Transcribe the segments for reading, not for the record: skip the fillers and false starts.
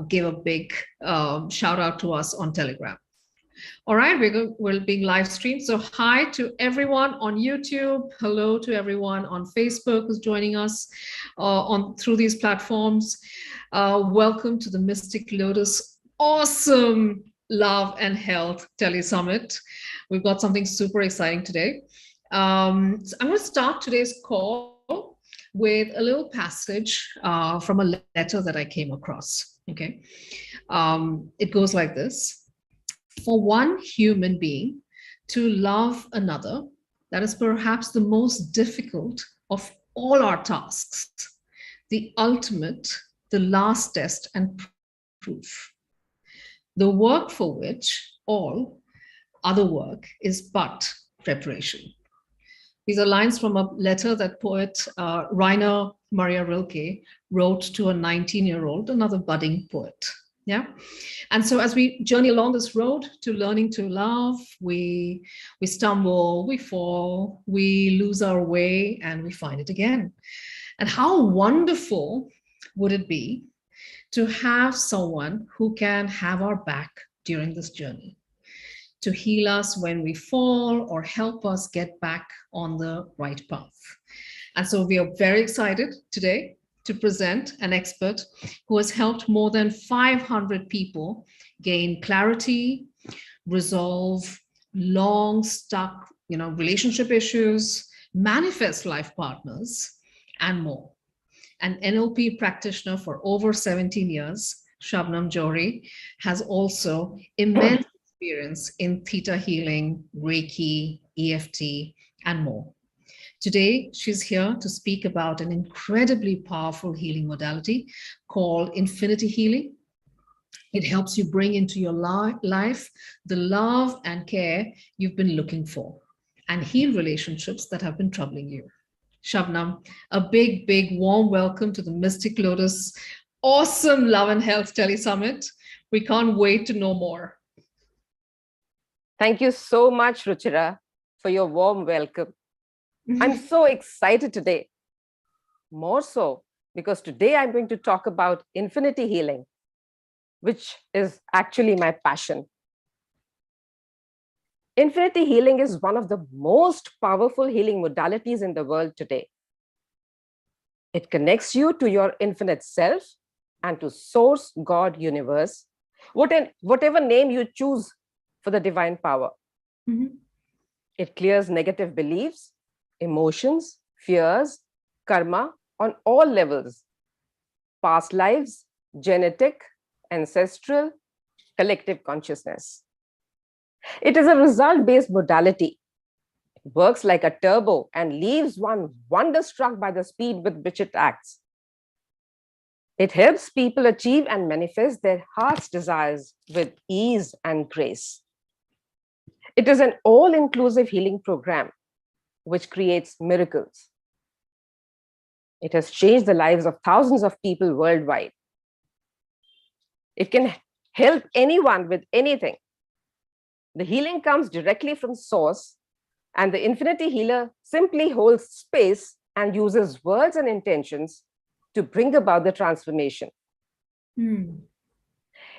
give a big shout out to us on Telegram. All right, we're being live streamed. So hi to everyone on YouTube. Hello to everyone on Facebook who's joining us through these platforms. Welcome to the Mystic Lotus awesome Love and Health Tele Summit. We've got something super exciting today. So I'm going to start today's call with a little passage from a letter that I came across. Okay, it goes like this. For one human being to love another, that is perhaps the most difficult of all our tasks, the ultimate, the last test and proof. The work for which all other work is but preparation. These are lines from a letter that poet Rainer Maria Rilke wrote to a 19-year-old, another budding poet. Yeah. And so as we journey along this road to learning to love, we stumble, we fall, we lose our way, and we find it again. And how wonderful would it be to have someone who can have our back during this journey, to heal us when we fall or help us get back on the right path. And so we are very excited today to present an expert who has helped more than 500 people gain clarity, resolve long stuck, relationship issues, manifest life partners, and more. An NLP practitioner for over 17 years, Shabnam Johry, has also immense experience in theta healing, Reiki, EFT, and more. Today, she's here to speak about an incredibly powerful healing modality called infinity healing. It helps you bring into your life the love and care you've been looking for and heal relationships that have been troubling you. Shabnam, a big, big warm welcome to the Mystic Lotus awesome Love and Health Tele Summit. We can't wait to know more. Thank you so much, Ruchira, for your warm welcome. I'm so excited today. More so because today I'm going to talk about infinity healing, which is actually my passion. Infinity healing is one of the most powerful healing modalities in the world today. It connects you to your infinite self and to Source, God, Universe, whatever name you choose for the divine power. Mm-hmm. It clears negative beliefs, emotions, fears, karma on all levels, past lives, genetic, ancestral, collective consciousness. It is a result-based modality. It works like a turbo and leaves one wonderstruck by the speed with which it acts. It helps people achieve and manifest their heart's desires with ease and grace. It is an all-inclusive healing program which creates miracles. It has changed the lives of thousands of people worldwide. It can help anyone with anything. The healing comes directly from Source, and the infinity healer simply holds space and uses words and intentions to bring about the transformation.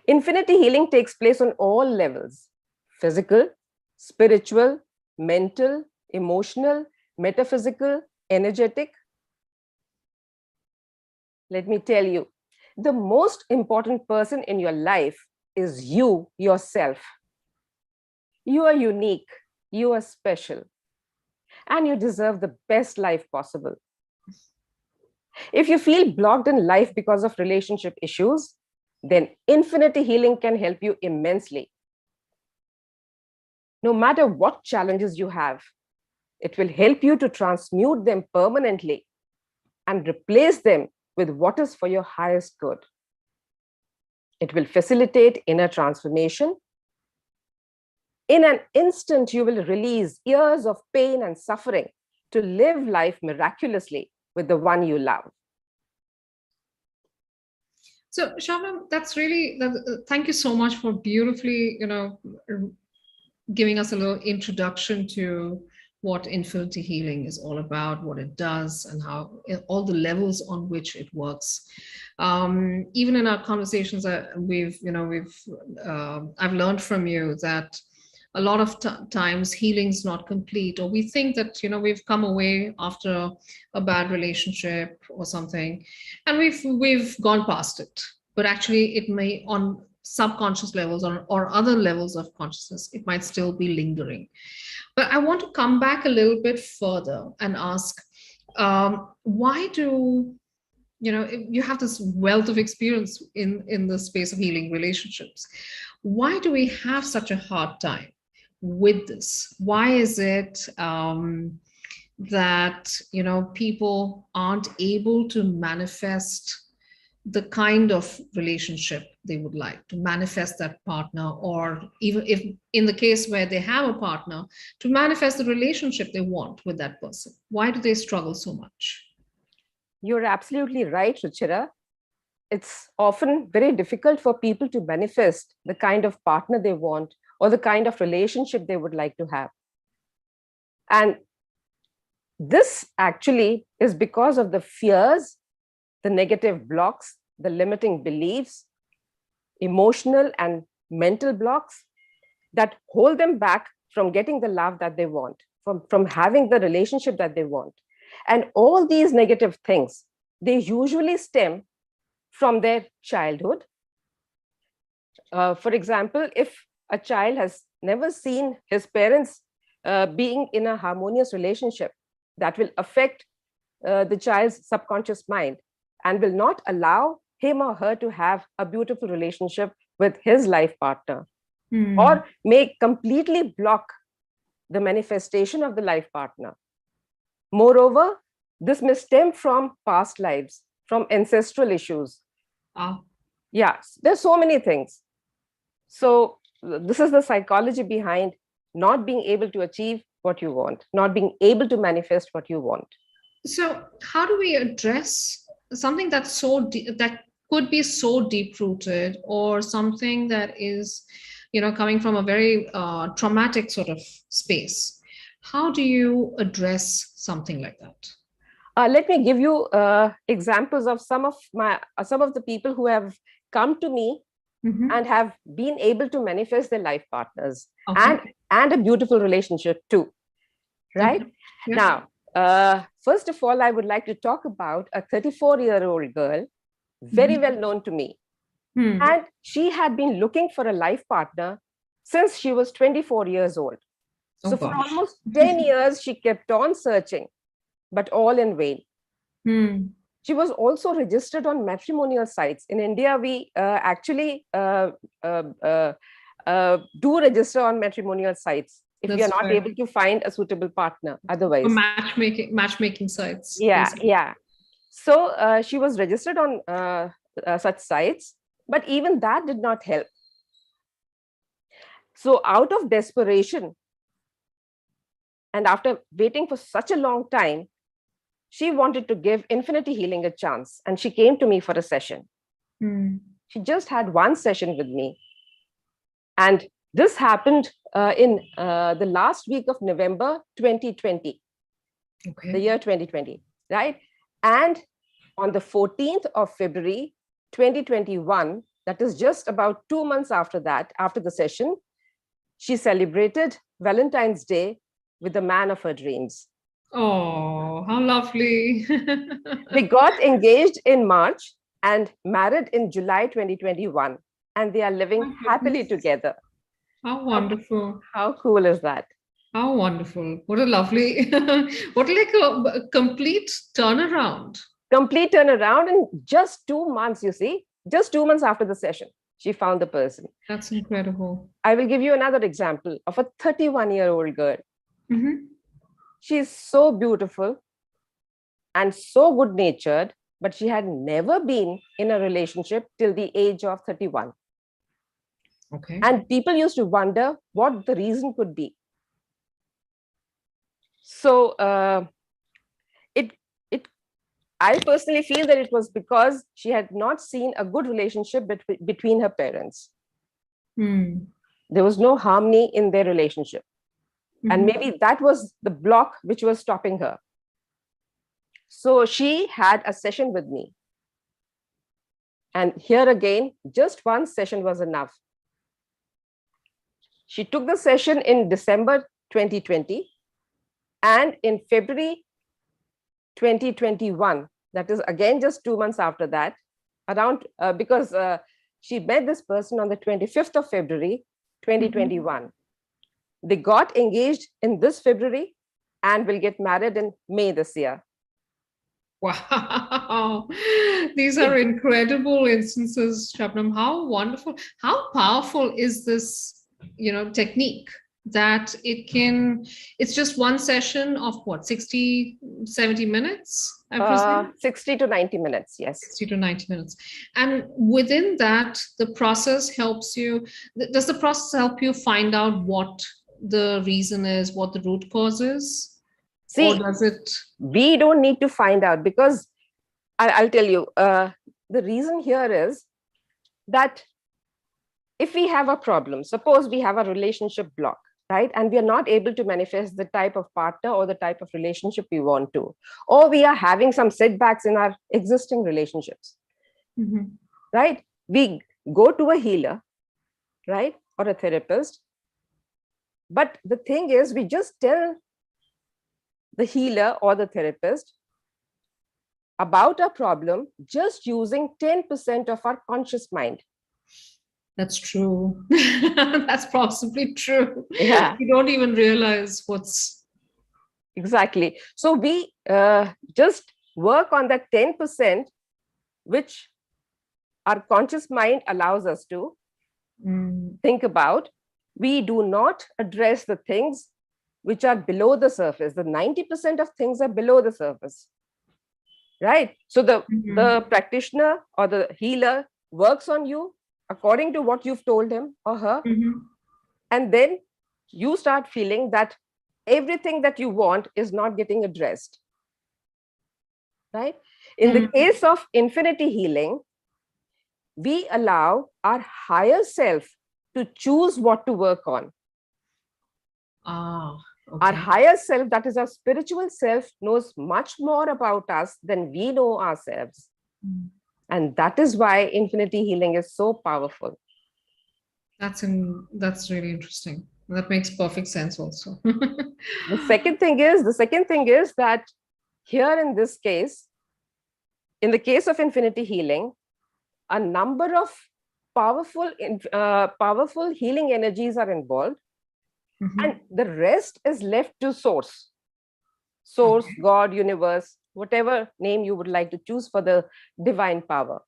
Infinity healing takes place on all levels: physical, spiritual, mental, emotional, metaphysical, energetic. Let me tell you, the most important person in your life is you yourself. You are unique, you are special, and you deserve the best life possible. If you feel blocked in life because of relationship issues, then infinity healing can help you immensely. No matter what challenges you have, it will help you to transmute them permanently and replace them with what is for your highest good. It will facilitate inner transformation. In an instant, you will release years of pain and suffering to live life miraculously with the one you love. So, Shabnam, that's really, thank you so much for beautifully, giving us a little introduction to what infinity healing is all about, what it does, and how all the levels on which it works. Even in our conversations, I've learned from you that a lot of times healing's not complete, or we think that we've come away after a bad relationship or something, and we've gone past it. But actually, it may, on subconscious levels or other levels of consciousness, it might still be lingering. But I want to come back a little bit further and ask, why do you have this wealth of experience in the space of healing relationships? Why do we have such a hard time with this? Why is it that people aren't able to manifest the kind of relationship they would like, to manifest that partner, or even if in the case where they have a partner, to manifest the relationship they want with that person? Why do they struggle so much? You're absolutely right, Ruchira. It's often very difficult for people to manifest the kind of partner they want or the kind of relationship they would like to have. And this actually is because of the fears, the negative blocks, the limiting beliefs, emotional and mental blocks that hold them back from getting the love that they want, from having the relationship that they want. And all these negative things, they usually stem from their childhood. For example, if a child has never seen his parents being in a harmonious relationship, that will affect the child's subconscious mind and will not allow him or her to have a beautiful relationship with his life partner, or may completely block the manifestation of the life partner. Moreover, this may stem from past lives, from ancestral issues. Yeah, there's so many things. So this is the psychology behind not being able to achieve what you want, not being able to manifest what you want. So how do we address something that's that could be so deep rooted, or something that is coming from a very traumatic sort of space? How do you address something like that? Let me give you examples of some of the people who have come to me and have been able to manifest their life partners, and a beautiful relationship too, right? Okay. Yeah. Now, first of all, I would like to talk about a 34-year-old girl, very well known to me. And she had been looking for a life partner since she was 24 years old. So for almost 10 years, she kept on searching, but all in vain. She was also registered on matrimonial sites. In India, we actually do register on matrimonial sites if we are not able to find a suitable partner otherwise. Matchmaking sites. Yeah, basically. Yeah. So she was registered on such sites, but even that did not help. So out of desperation, and after waiting for such a long time, she wanted to give infinity healing a chance, and she came to me for a session. She just had one session with me. And this happened in the last week of November 2020, the year 2020, right? And on the 14th of February 2021, that is just about 2 months after that, after the session, she celebrated Valentine's Day with the man of her dreams. Oh, how lovely. They got engaged in March and married in July 2021, and they are living happily together. How wonderful. How cool is that? How wonderful. What a lovely, what like a complete turnaround. Complete turnaround in just 2 months, you see, just 2 months after the session, she found the person. That's incredible. I will give you another example of a 31-year-old girl. She's so beautiful and so good-natured, but she had never been in a relationship till the age of 31. And people used to wonder what the reason could be. So I personally feel that it was because she had not seen a good relationship between her parents. There was no harmony in their relationship. And maybe that was the block which was stopping her. So she had a session with me. And here again, just one session was enough. She took the session in December 2020, and in February 2021, that is again just 2 months after that, around because she met this person on the 25th of February 2021. They got engaged in this February and will get married in May this year. Wow, these are incredible instances, Shabnam. How wonderful, how powerful is this, technique, that it's just one session of what, 60, 70 minutes? 60 to 90 minutes, yes. 60 to 90 minutes. And within that, the process helps you, does the process help you find out what the reason is, what the root cause is? See, or does it? We don't need to find out, because I'll tell you, the reason here is that if we have a problem, suppose we have a relationship block, right? And we are not able to manifest the type of partner or the type of relationship we want to, or we are having some setbacks in our existing relationships, right? We go to a healer, right? Or a therapist. But the thing is, we just tell the healer or the therapist about a problem just using 10% of our conscious mind. That's true. That's possibly true. Yeah. You don't even realize what's... Exactly. So we just work on that 10%, which our conscious mind allows us to think about. We do not address the things which are below the surface. The 90% of things are below the surface, right? So the practitioner or the healer works on you according to what you've told him or her. And then you start feeling that everything that you want is not getting addressed, right? In the case of infinity healing, we allow our higher self to choose what to work on. Okay. Our higher self, that is our spiritual self, knows much more about us than we know ourselves. And that is why infinity healing is so powerful. That's really interesting. That makes perfect sense also. The second thing is that here in this case, in the case of infinity healing, a number of powerful healing energies are involved. And the rest is left to source, God, universe, whatever name you would like to choose for the divine power,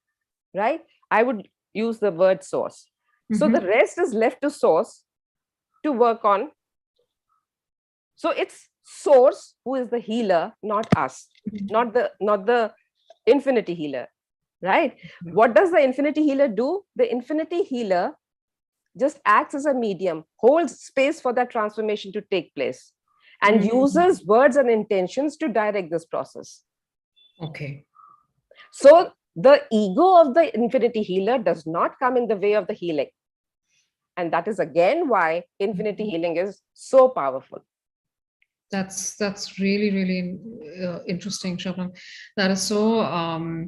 right? I would use the word source. So the rest is left to source to work on. So it's source who is the healer, not us, not the infinity healer, right? What does the infinity healer do? The infinity healer just acts as a medium, holds space for that transformation to take place, and uses words and intentions to direct this process. Okay. So the ego of the infinity healer does not come in the way of the healing. And that is again why infinity healing is so powerful. That's really, really interesting, Shabnam. That is so,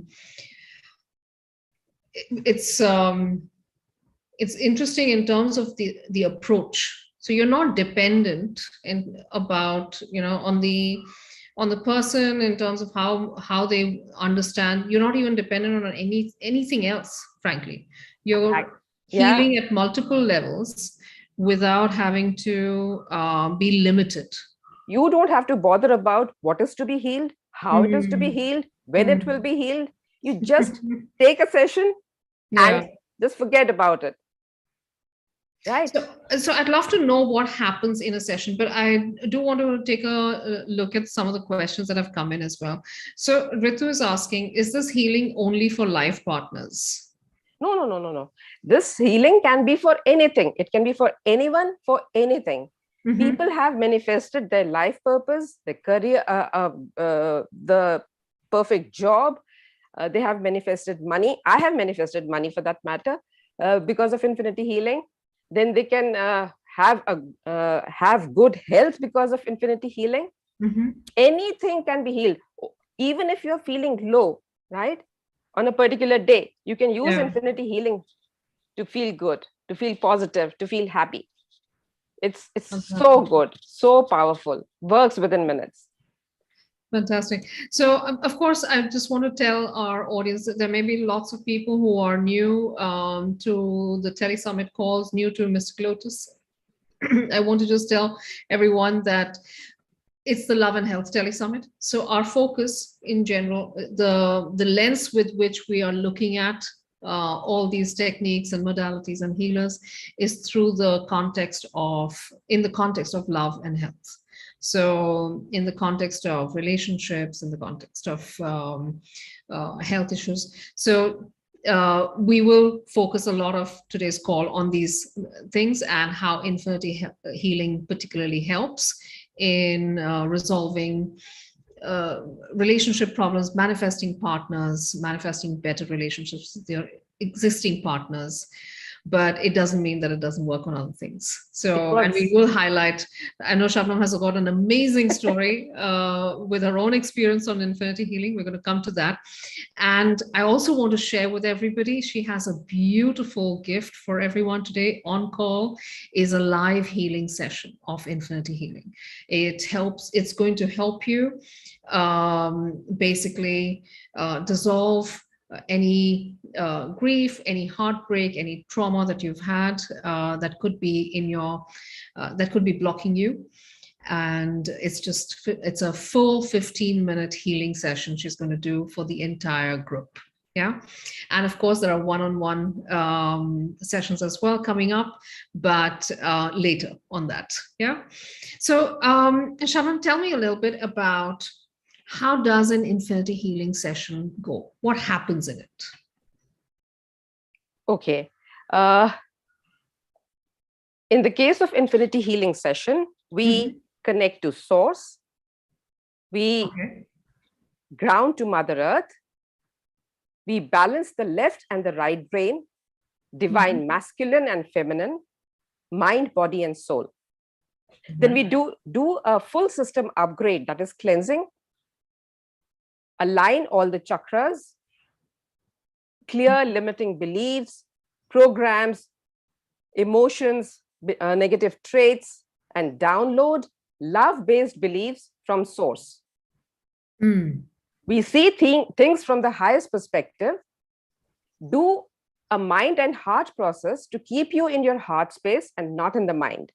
it's interesting in terms of the approach. So you're not dependent about, on the person in terms of how they understand. You're not even dependent on anything else, frankly. You're healing at multiple levels without having to be limited. You don't have to bother about what is to be healed, how it is to be healed, when it will be healed. You just take a session and just forget about it. Right. So I'd love to know what happens in a session, but I do want to take a look at some of the questions that have come in as well. So Ritu is asking, is this healing only for life partners? No. This healing can be for anything. It can be for anyone, for anything. People have manifested their life purpose, their career, the perfect job. They have manifested money. I have manifested money for that matter because of infinity healing. Then they can have good health because of infinity healing. Anything can be healed. Even if you're feeling low, right? On a particular day, you can use infinity healing to feel good, to feel positive, to feel happy. It's so good, so powerful, works within minutes. Fantastic. So, of course, I just want to tell our audience that there may be lots of people who are new to the Tele Summit calls, new to Mystic Lotus. I want to just tell everyone that it's the Love and Health Tele Summit. So our focus in general, the lens with which we are looking at all these techniques and modalities and healers is through the context of, in the context of love and health. So in the context of relationships, in the context of health issues. So we will focus a lot of today's call on these things and how infinity healing particularly helps in resolving relationship problems, manifesting partners, manifesting better relationships with your existing partners. But it doesn't mean that it doesn't work on other things. So, and we will highlight, I know Shabnam has got an amazing story with her own experience on infinity healing. We're going to come to that. And I also want to share with everybody, she has a beautiful gift for everyone today. On call is a live healing session of infinity healing. It's going to help you basically dissolve any grief, any heartbreak, any trauma that you've had that could be in your, that could be blocking you. And it's a full 15-minute healing session she's going to do for the entire group. Yeah. And of course, there are one-on-one sessions as well coming up, but later on that. Yeah. So Shabnam, tell me a little bit about how does an infinity healing session go? What happens in it? Okay. In the case of infinity healing session, we connect to source. We ground to Mother Earth. We balance the left and the right brain, divine masculine and feminine, mind, body, and soul. Then we do a full system upgrade, that is cleansing, align all the chakras, clear limiting beliefs, programs, emotions, negative traits, and download love-based beliefs from source. We see things from the highest perspective, do a mind and heart process to keep you in your heart space and not in the mind.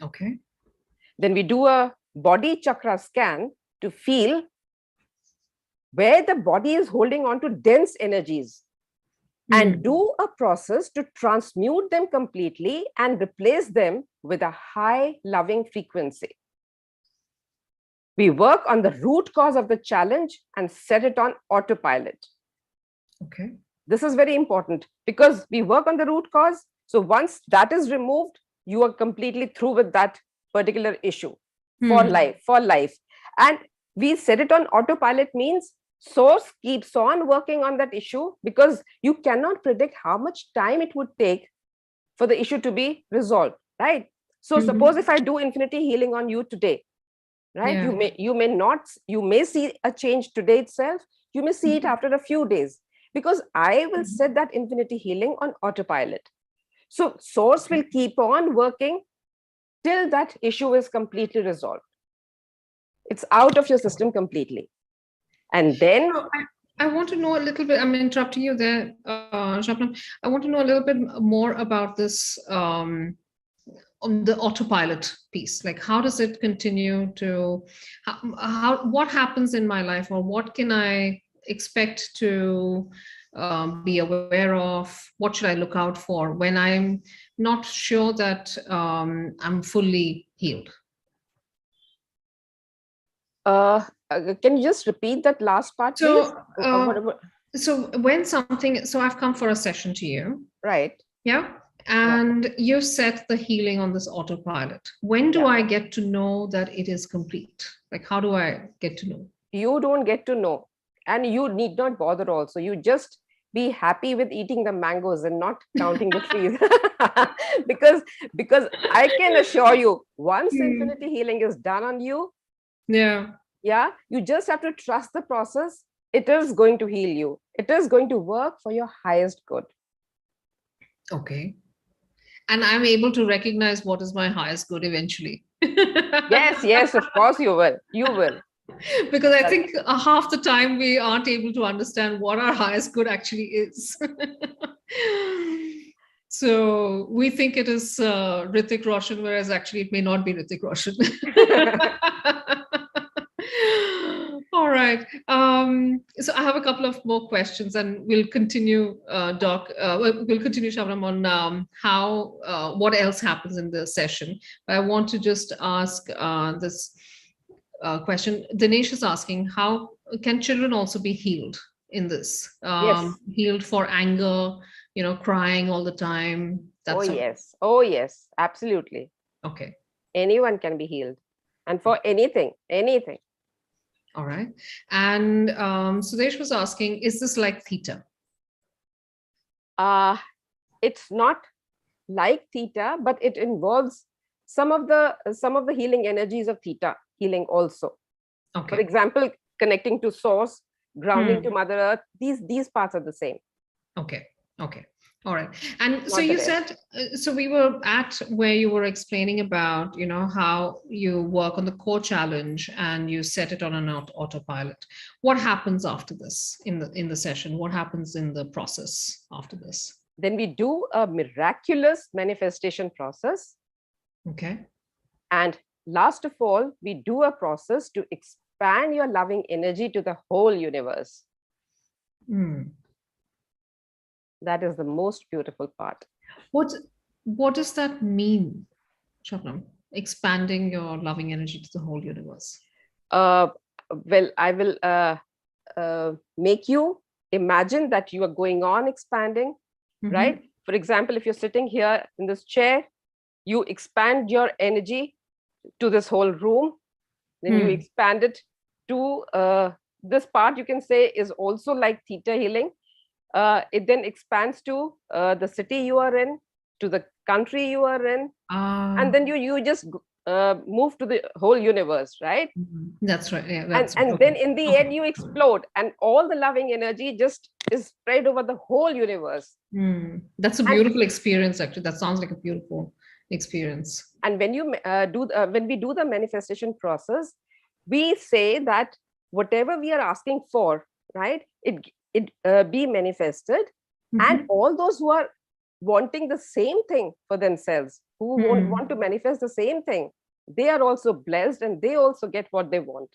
Okay. Then we do a body chakra scan to feel where the body is holding on to dense energies and do a process to transmute them completely and replace them with a high loving frequency. We work on the root cause of the challenge and set it on autopilot. Okay. This is very important because we work on the root cause. So once that is removed, you are completely through with that particular issue for life. And we set it on autopilot means source keeps on working on that issue because you cannot predict how much time it would take for the issue to be resolved, right? So suppose if I do infinity healing on you today, right? You may see a change today itself. You may see it after a few days because I will set that infinity healing on autopilot. So source will keep on working till that issue is completely resolved. It's out of your system completely. And then I want to know a little bit, I'm interrupting you there, Shabnam. I want to know a little bit more about this on the autopilot piece. Like, how does it continue to, what happens in my life, or what can I expect to be aware of? What should I look out for when I'm not sure that I'm fully healed? Can you just repeat that last part, please? So when something, so I've come for a session to you. Right. Yeah. And you set the healing on this autopilot. When do I get to know that it is complete? Like, how do I get to know? You don't get to know. And you need not bother also. You just be happy with eating the mangoes and not counting the trees. Because I can assure you, once infinity healing is done on you, yeah, you just have to trust the process. It is going to heal you. It is going to work for your highest good. Okay. And I'm able to recognize what is my highest good eventually. Yes, of course you will. You will. Because I think half the time we aren't able to understand what our highest good actually is. So we think it is Hrithik Roshan, whereas actually it may not be Hrithik Roshan. All right. So I have a couple of more questions, and we'll continue, Doc. We'll continue, Shabnam, on what else happens in the session. But I want to just ask this question. Dinesh is asking, how can children also be healed in this? Yes. Healed for anger, crying all the time. Oh, yes, absolutely. Okay. Anyone can be healed. And for anything. All right. And Sudesh was asking, is this like theta? It's not like theta, but it involves some of the healing energies of theta healing also. Okay. For example, connecting to source, grounding to Mother Earth, these parts are the same. Okay. All right. And so you said, so we were at where you were explaining about, how you work on the core challenge and you set it on an autopilot. What happens after this in the session? What happens in the process after this? Then we do a miraculous manifestation process. Okay. And last of all, we do a process to expand your loving energy to the whole universe. That is the most beautiful part. What does that mean, Shabnam? Expanding your loving energy to the whole universe? Well, I will make you imagine that you are going on expanding, right? For example, if you're sitting here in this chair, you expand your energy to this whole room. Then you expand it to this part, you can say, is also like theta healing. It then expands to the city you are in, to the country you are in, and then you just move to the whole universe, right? That's right. Yeah, and then in the end you explode, and all the loving energy just is spread over the whole universe. That's a beautiful experience, actually. That sounds like a beautiful experience. And when you when we do the manifestation process, we say that whatever we are asking for, right, it be manifested. And all those who are wanting the same thing for themselves, who want to manifest the same thing, they are also blessed and they also get what they want.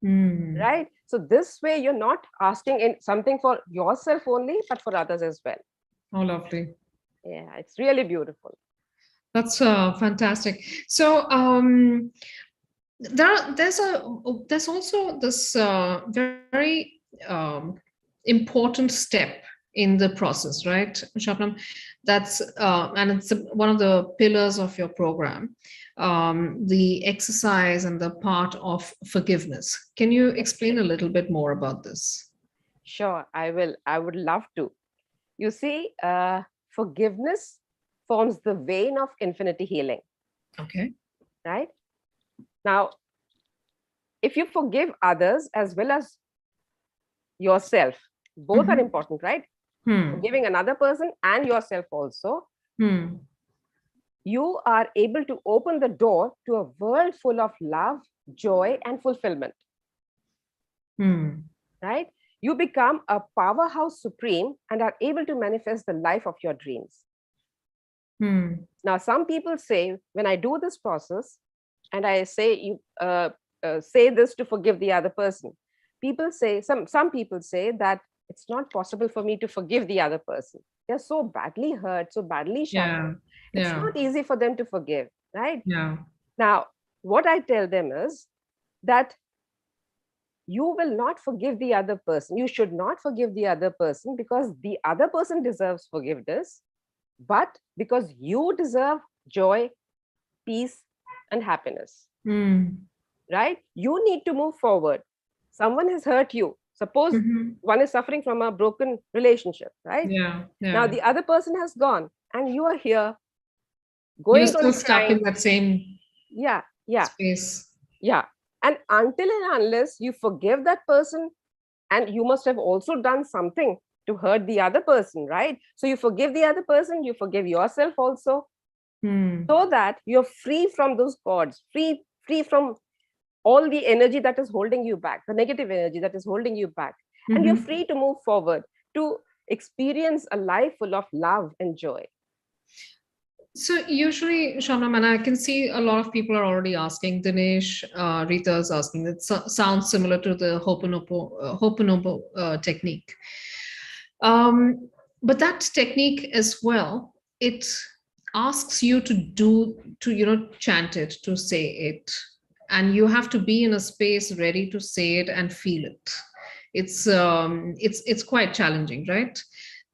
Right? So this way you're not asking something for yourself only, but for others as well. Oh, lovely. Yeah, it's really beautiful. That's fantastic. So there's also this very important step in the process, right, Shabnam? That's and it's one of the pillars of your program, the exercise and the part of forgiveness. Can you explain a little bit more about this? Sure, I will. I would love to. You see, forgiveness forms the vein of infinity healing. Okay. Right? Now, if you forgive others as well as yourself, both are important, right? Forgiving another person and yourself also, you are able to open the door to a world full of love, joy, and fulfillment. Right? You become a powerhouse supreme and are able to manifest the life of your dreams. Now, some people say, when I do this process and I say, you say this to forgive the other person, people say, some people say that it's not possible for me to forgive the other person. They're so badly hurt, so badly shattered. It's not easy for them to forgive, right? Now, what I tell them is that you will not forgive the other person. You should not forgive the other person because the other person deserves forgiveness, but because you deserve joy, peace, and happiness. Right? You need to move forward. Someone has hurt you, Suppose one is suffering from a broken relationship, right? Yeah. Now the other person has gone and you are here You're going still on stuck crying. in that same Yeah. space. Yeah. And until and unless you forgive that person, and you must have also done something to hurt the other person, right? So you forgive the other person, you forgive yourself also, so that you're free from those cords, free from all the energy that is holding you back, the negative energy that is holding you back. And you're free to move forward, to experience a life full of love and joy. So usually, Shabnam, and I can see a lot of people are already asking. Dinesh, Rita is asking. It sounds similar to the Ho'oponopo technique. But that technique as well, it asks you to chant it, to say it, and you have to be in a space ready to say it and feel it. It's quite challenging, right?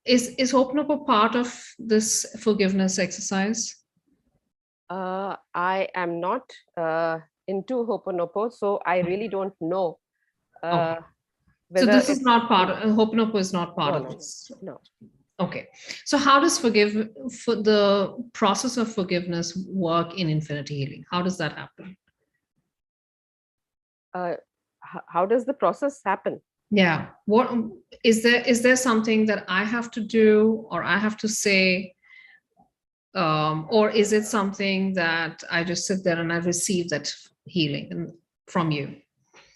Is Ho'oponopo part of this forgiveness exercise? I am not into Ho'oponopo, so I really don't know. Okay. So Whether this is not part of Ho'oponopo is not part of this. No. Okay. So how does the process of forgiveness work in infinity healing? How does that happen? How does the process happen? Yeah. What is there something that I have to do or I have to say? Or is it something that I just sit there and I receive that healing from you?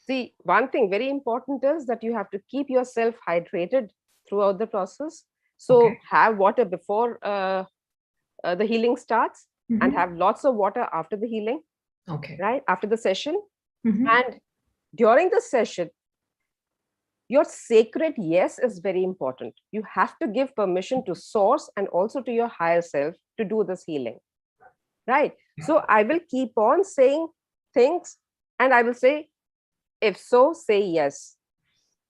See, one thing very important is that you have to keep yourself hydrated throughout the process. So have water before the healing starts, and have lots of water after the healing. Okay. Right? After the session. And during the session, your sacred yes is very important. You have to give permission to source and also to your higher self to do this healing. Right? So I will keep on saying things and I will say, if so, say yes.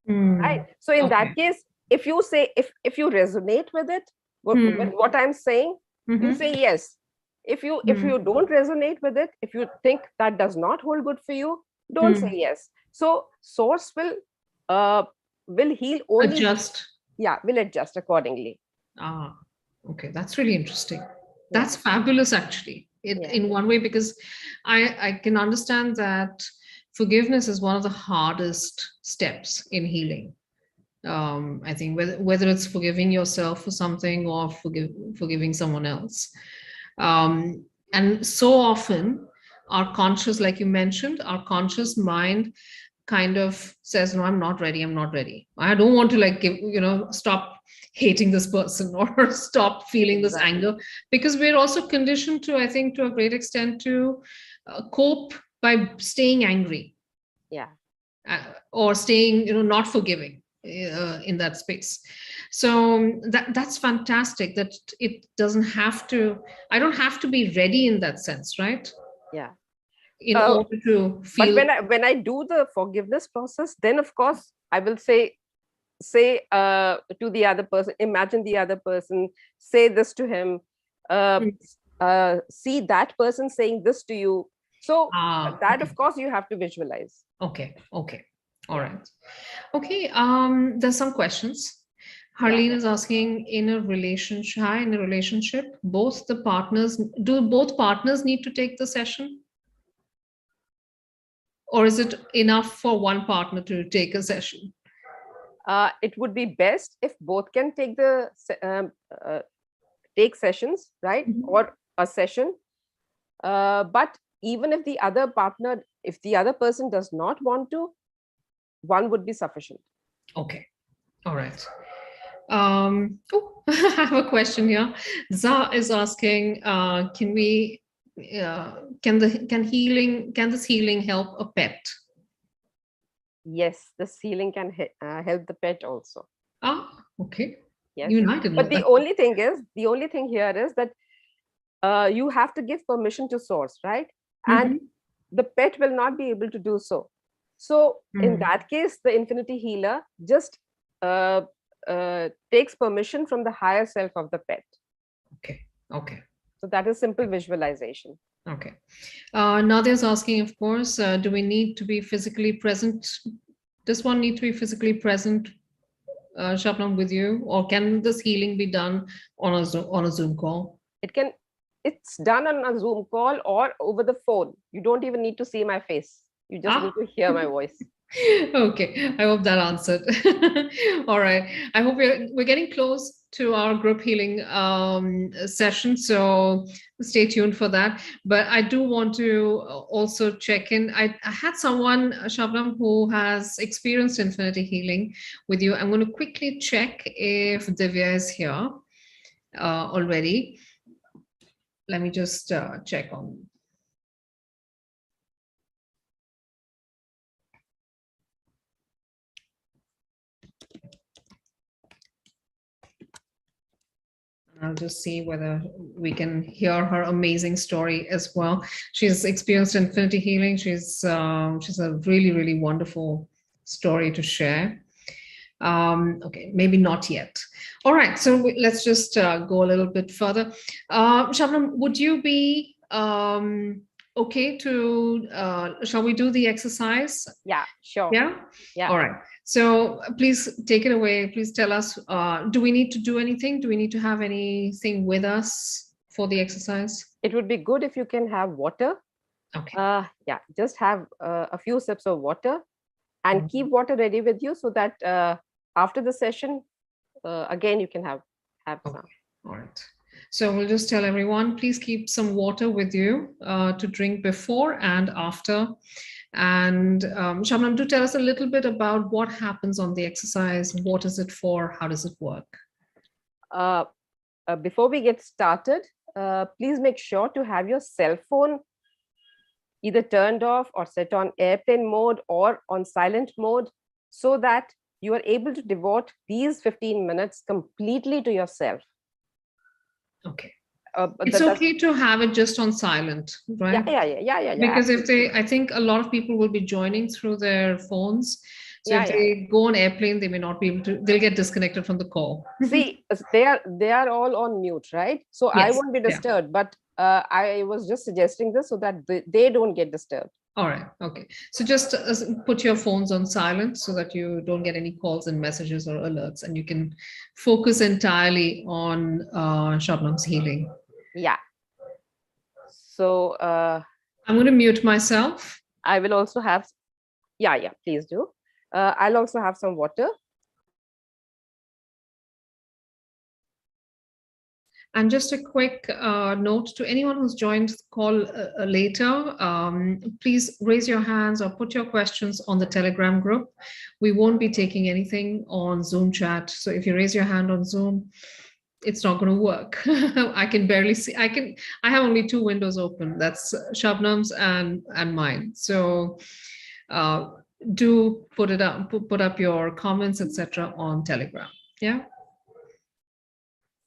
Right? So in that case, if you say, if you resonate with it, what I'm saying, you say yes. If you don't resonate with it, if you think that does not hold good for you, don't say yes. So source will heal only. Adjust. Yeah, will adjust accordingly. Okay, that's really interesting. That's fabulous, actually, in one way, because I can understand that forgiveness is one of the hardest steps in healing. I think whether it's forgiving yourself for something or forgiving someone else. And so often our conscious, like you mentioned, our conscious mind kind of says, no, I'm not ready. I don't want to stop hating this person or stop feeling this anger, because we're also conditioned to, I think, to a great extent, to cope by staying angry. Yeah. Or staying, not forgiving in that space. So that's fantastic that it doesn't have to, I don't have to be ready in that sense, right? Yeah. In order to feel. But when I do the forgiveness process, then of course I will say to the other person, imagine the other person, say this to him, see that person saying this to you. So that of course you have to visualize. Okay. All right. Okay. There's some questions. Harleen is asking, in a relationship, do both partners need to take the session? Or is it enough for one partner to take a session? It would be best if both can take take sessions, right? Or a session. But even if the other person does not want to, one would be sufficient. Okay. All right. I have a question here. Za is asking, can this healing help a pet? Yes, this healing can help the pet also. Okay. Yes. United. But the only thing here is that you have to give permission to source, right? And the pet will not be able to do so. So in that case, the infinity healer just takes permission from the higher self of the pet. Okay. So that is simple visualization. Okay. Nadia's asking, of course, do we need to be physically present Does one need to be physically present, Shabnam, with you, or can this healing be done on a Zoom call? It's done on a Zoom call or over the phone. You don't even need to see my face. You just need to hear my voice. Okay, I hope that answered. All right. I hope we're getting close to our group healing session, so stay tuned for that. But I do want to also check in. I had someone, Shabnam, who has experienced infinity healing with you. I'm going to quickly check if Divya is here already. Let me just check on. I'll just see whether we can hear her amazing story as well. She's experienced infinity healing. She's a really, really wonderful story to share. Okay, maybe not yet. All right, so let's just go a little bit further. Shabnam, would you be okay to, shall we do the exercise? Yeah, sure. Yeah. All right. So please take it away. Please tell us, do we need to do anything? Do we need to have anything with us for the exercise? It would be good if you can have water. Okay. Yeah, just have a few sips of water and keep water ready with you so that after the session, again, you can have some. All right. So we'll just tell everyone, please keep some water with you to drink before and after. And Shabnam, do tell us a little bit about what happens on the exercise. What is it for? How does it work? Before we get started, please make sure to have your cell phone either turned off or set on airplane mode or on silent mode so that you are able to devote these 15 minutes completely to yourself. Okay. It's okay to have it just on silent, right? Yeah. Because I think a lot of people will be joining through their phones. So if they go on airplane, they may not be able to, they'll get disconnected from the call. See, they are all on mute, right? So yes, I won't be disturbed, but I was just suggesting this so that they don't get disturbed. All right. Okay. So just put your phones on silent so that you don't get any calls and messages or alerts, and you can focus entirely on Shabnam's healing. Yeah. So I'm going to mute myself. I will also have, yeah, please do. I'll also have some water. And just a quick note to anyone who's joined the call later, please raise your hands or put your questions on the Telegram group. We won't be taking anything on Zoom chat. So if you raise your hand on Zoom, it's not going to work. I can barely see. I have only two windows open. That's Shabnam's and mine. So do put it up, put up your comments, etc. on Telegram. Yeah.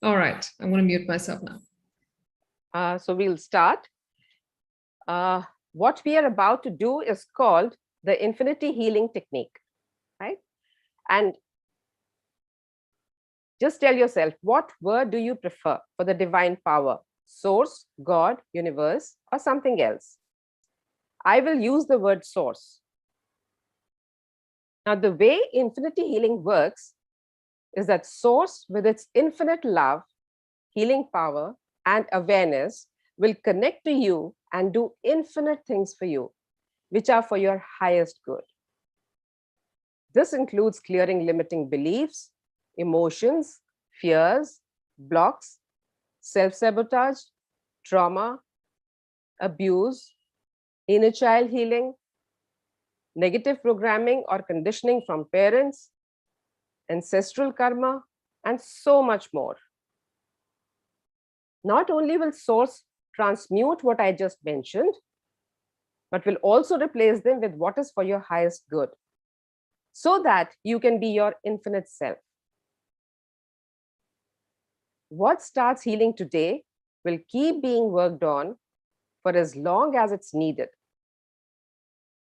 All right, I'm going to mute myself now. So we'll start. What we are about to do is called the infinity healing technique, right? And just tell yourself, what word do you prefer for the divine power? Source, God, universe, or something else? I will use the word source. Now, the way infinity healing works is that source, with its infinite love, healing power, and awareness, will connect to you and do infinite things for you, which are for your highest good. This includes clearing limiting beliefs, emotions, fears, blocks, self-sabotage, trauma, abuse, inner child healing, negative programming or conditioning from parents, ancestral karma, and so much more. Not only will source transmute what I just mentioned, but will also replace them with what is for your highest good, so that you can be your infinite self. What starts healing today will keep being worked on for as long as it's needed,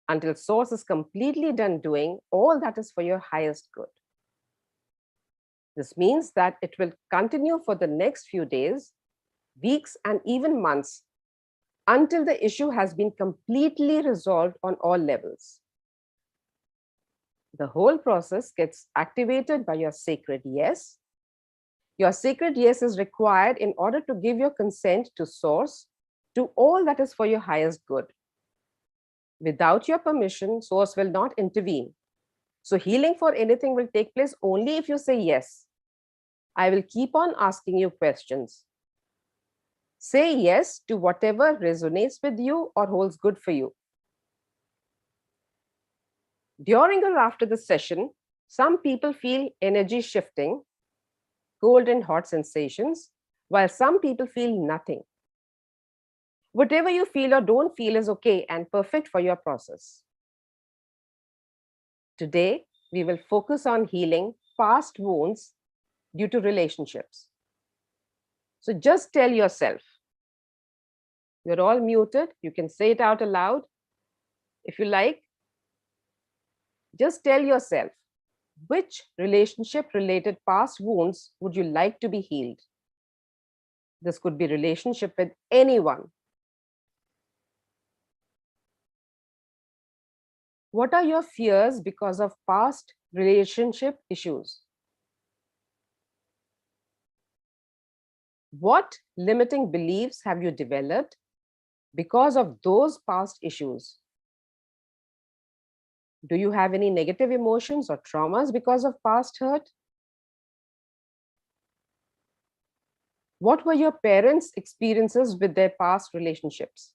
until source is completely done doing all that is for your highest good. This means that it will continue for the next few days, weeks, and even months until the issue has been completely resolved on all levels. The whole process gets activated by your sacred yes. Your sacred yes is required in order to give your consent to Source, to all that is for your highest good. Without your permission, Source will not intervene. So healing for anything will take place only if you say yes. I will keep on asking you questions. Say yes to whatever resonates with you or holds good for you. During or after the session, some people feel energy shifting, cold and hot sensations, while some people feel nothing. Whatever you feel or don't feel is okay and perfect for your process. Today, we will focus on healing past wounds due to relationships. So just tell yourself, you're all muted, you can say it out aloud. If you like, just tell yourself, which relationship-related past wounds would you like to be healed? This could be relationship with anyone. What are your fears because of past relationship issues? What limiting beliefs have you developed because of those past issues? Do you have any negative emotions or traumas because of past hurt? What were your parents' experiences with their past relationships?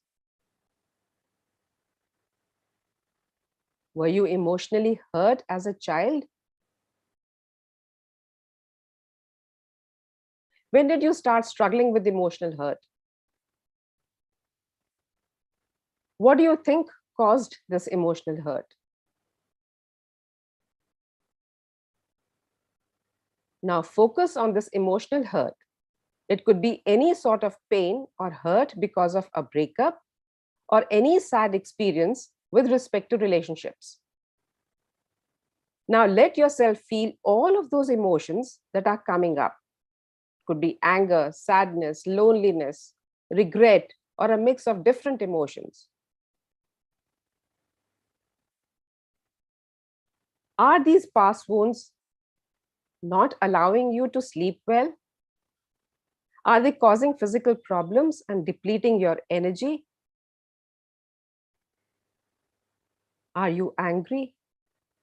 Were you emotionally hurt as a child? When did you start struggling with emotional hurt? What do you think caused this emotional hurt? Now focus on this emotional hurt. It could be any sort of pain or hurt because of a breakup or any sad experience with respect to relationships. Now let yourself feel all of those emotions that are coming up. It could be anger, sadness, loneliness, regret, or a mix of different emotions. Are these past wounds not allowing you to sleep well? Are they causing physical problems and depleting your energy? Are you angry?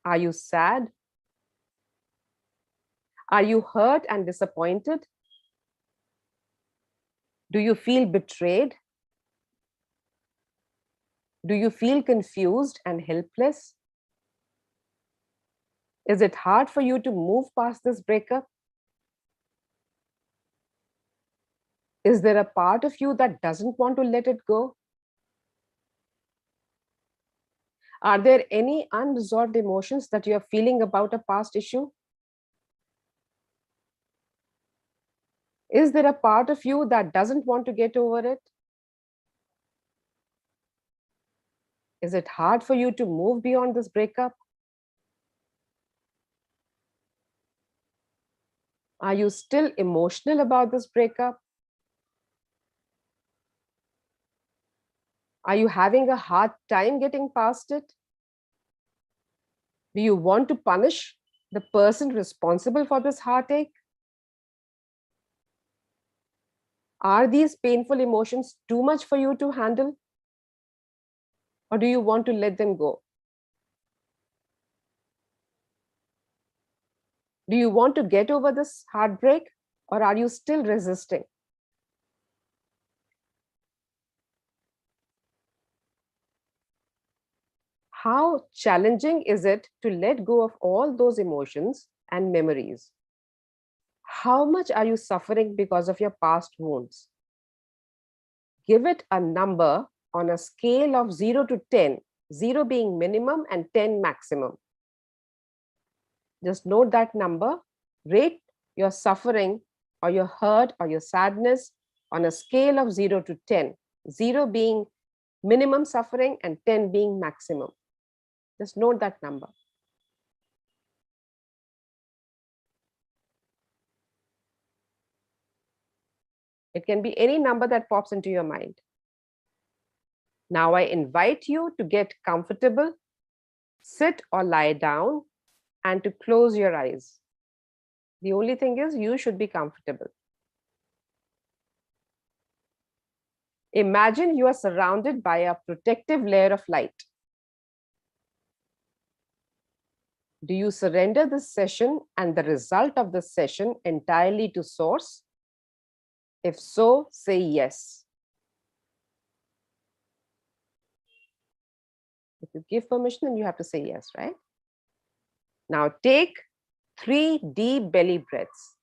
Are you sad? Are you hurt and disappointed? Do you feel betrayed? Do you feel confused and helpless? Is it hard for you to move past this breakup? Is there a part of you that doesn't want to let it go? Are there any unresolved emotions that you're feeling about a past issue? Is there a part of you that doesn't want to get over it? Is it hard for you to move beyond this breakup? Are you still emotional about this breakup? Are you having a hard time getting past it? Do you want to punish the person responsible for this heartache? Are these painful emotions too much for you to handle? Or do you want to let them go? Do you want to get over this heartbreak, or are you still resisting? How challenging is it to let go of all those emotions and memories? How much are you suffering because of your past wounds? Give it a number on a scale of 0 to 10, 0 being minimum and 10 maximum. Just note that number, rate your suffering or your hurt or your sadness on a scale of 0 to 10, 0 being minimum suffering and 10 being maximum. Just note that number. It can be any number that pops into your mind. Now I invite you to get comfortable, sit or lie down and to close your eyes. The only thing is you should be comfortable. Imagine you are surrounded by a protective layer of light. Do you surrender this session and the result of the session entirely to Source? If so, say yes. If you give permission, then you have to say yes, right? Now take 3 deep belly breaths.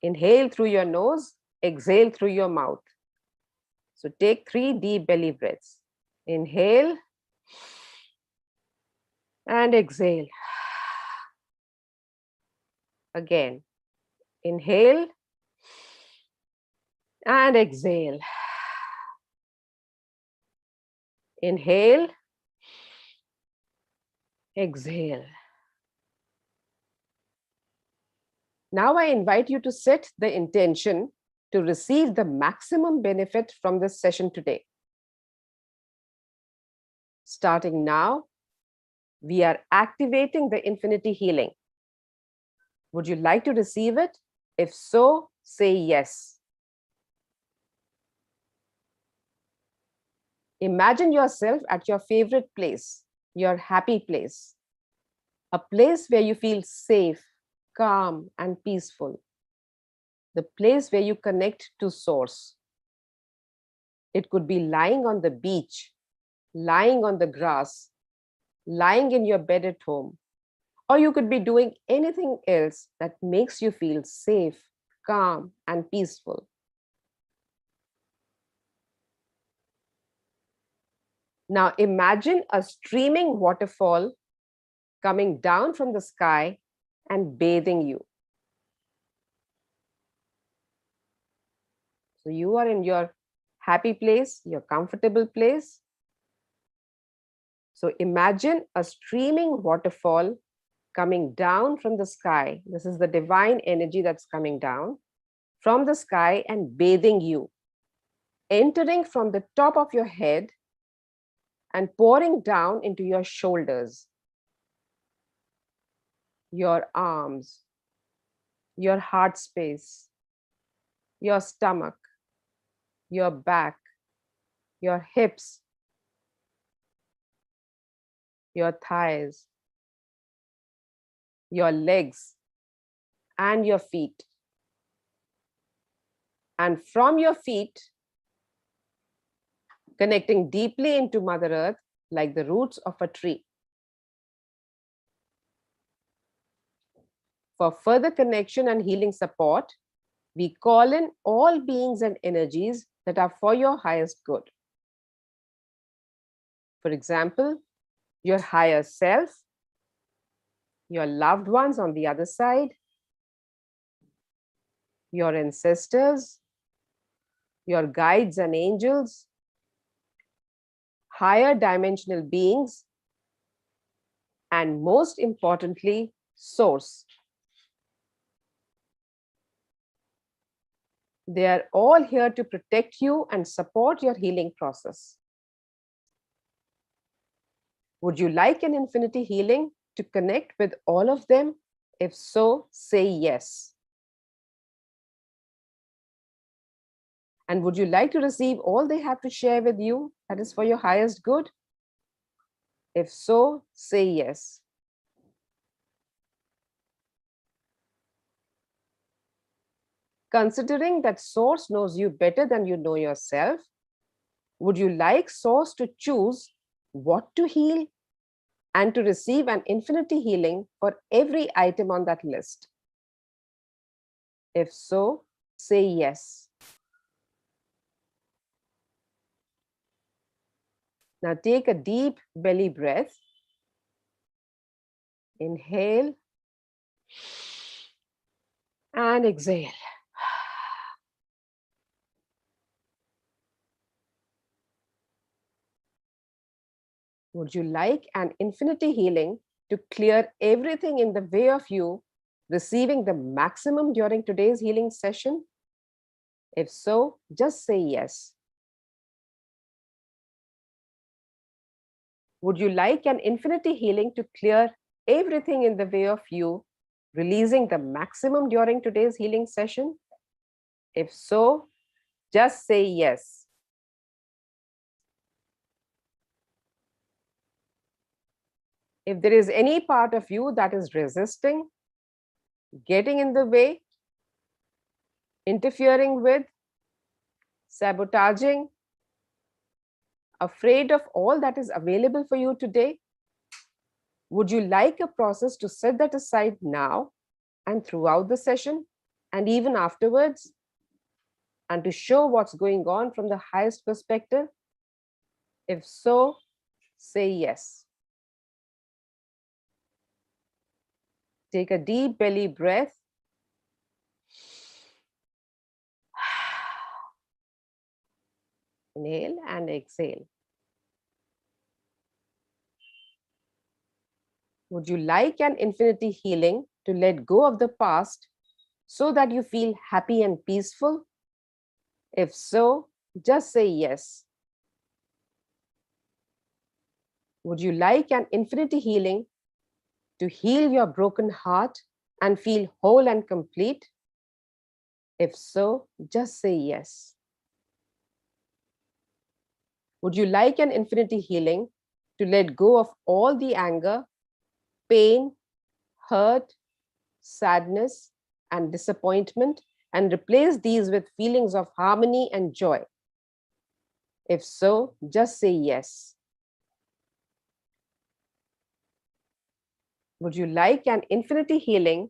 Inhale through your nose, exhale through your mouth. So take 3 deep belly breaths. Inhale and exhale. Again, inhale and exhale. Inhale, exhale. Now I invite you to set the intention to receive the maximum benefit from this session today. Starting now, we are activating the infinity healing. Would you like to receive it? If so, say yes. Imagine yourself at your favorite place, your happy place, a place where you feel safe, calm, and peaceful, the place where you connect to Source. It could be lying on the beach, lying on the grass, lying in your bed at home, or you could be doing anything else that makes you feel safe, calm, and peaceful. Now imagine a streaming waterfall coming down from the sky and bathing you. So you are in your happy place, your comfortable place. So imagine a streaming waterfall coming down from the sky. This is the divine energy that's coming down from the sky and bathing you, entering from the top of your head and pouring down into your shoulders, your arms, your heart space, your stomach, your back, your hips, your thighs, your legs, and your feet. And from your feet, connecting deeply into Mother Earth like the roots of a tree. For further connection and healing support, we call in all beings and energies that are for your highest good. For example, your higher self, your loved ones on the other side, your ancestors, your guides and angels, higher dimensional beings, and most importantly, Source. They are all here to protect you and support your healing process. Would you like an infinity healing to connect with all of them? If so, say yes. And would you like to receive all they have to share with you that is for your highest good? If so, say yes. Considering that Source knows you better than you know yourself, would you like Source to choose what to heal and to receive an infinity healing for every item on that list? If so, say yes. Now take a deep belly breath. Inhale and exhale. Would you like an infinity healing to clear everything in the way of you receiving the maximum during today's healing session? If so, just say yes. Would you like an infinity healing to clear everything in the way of you releasing the maximum during today's healing session? If so, just say yes. If there is any part of you that is resisting, getting in the way, interfering with, sabotaging, afraid of all that is available for you today, would you like a process to set that aside now and throughout the session and even afterwards, and to show what's going on from the highest perspective? If so, say yes. Take a deep belly breath. Inhale and exhale. Would you like an infinity healing to let go of the past so that you feel happy and peaceful? If so, just say yes. Would you like an infinity healing to heal your broken heart and feel whole and complete? If so, just say yes. Would you like an infinity healing to let go of all the anger, pain, hurt, sadness, and disappointment and replace these with feelings of harmony and joy? If so, just say yes. Would you like an infinity healing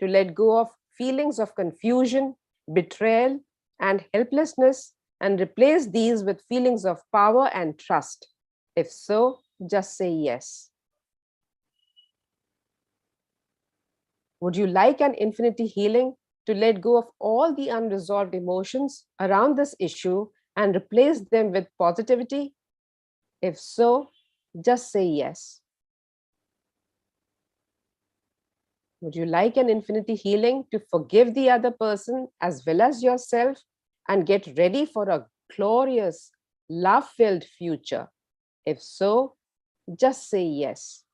to let go of feelings of confusion, betrayal, and helplessness and replace these with feelings of power and trust? If so, just say yes. Would you like an infinity healing to let go of all the unresolved emotions around this issue and replace them with positivity? If so, just say yes. Would you like an infinity healing to forgive the other person as well as yourself and get ready for a glorious, love-filled future? If so, just say yes.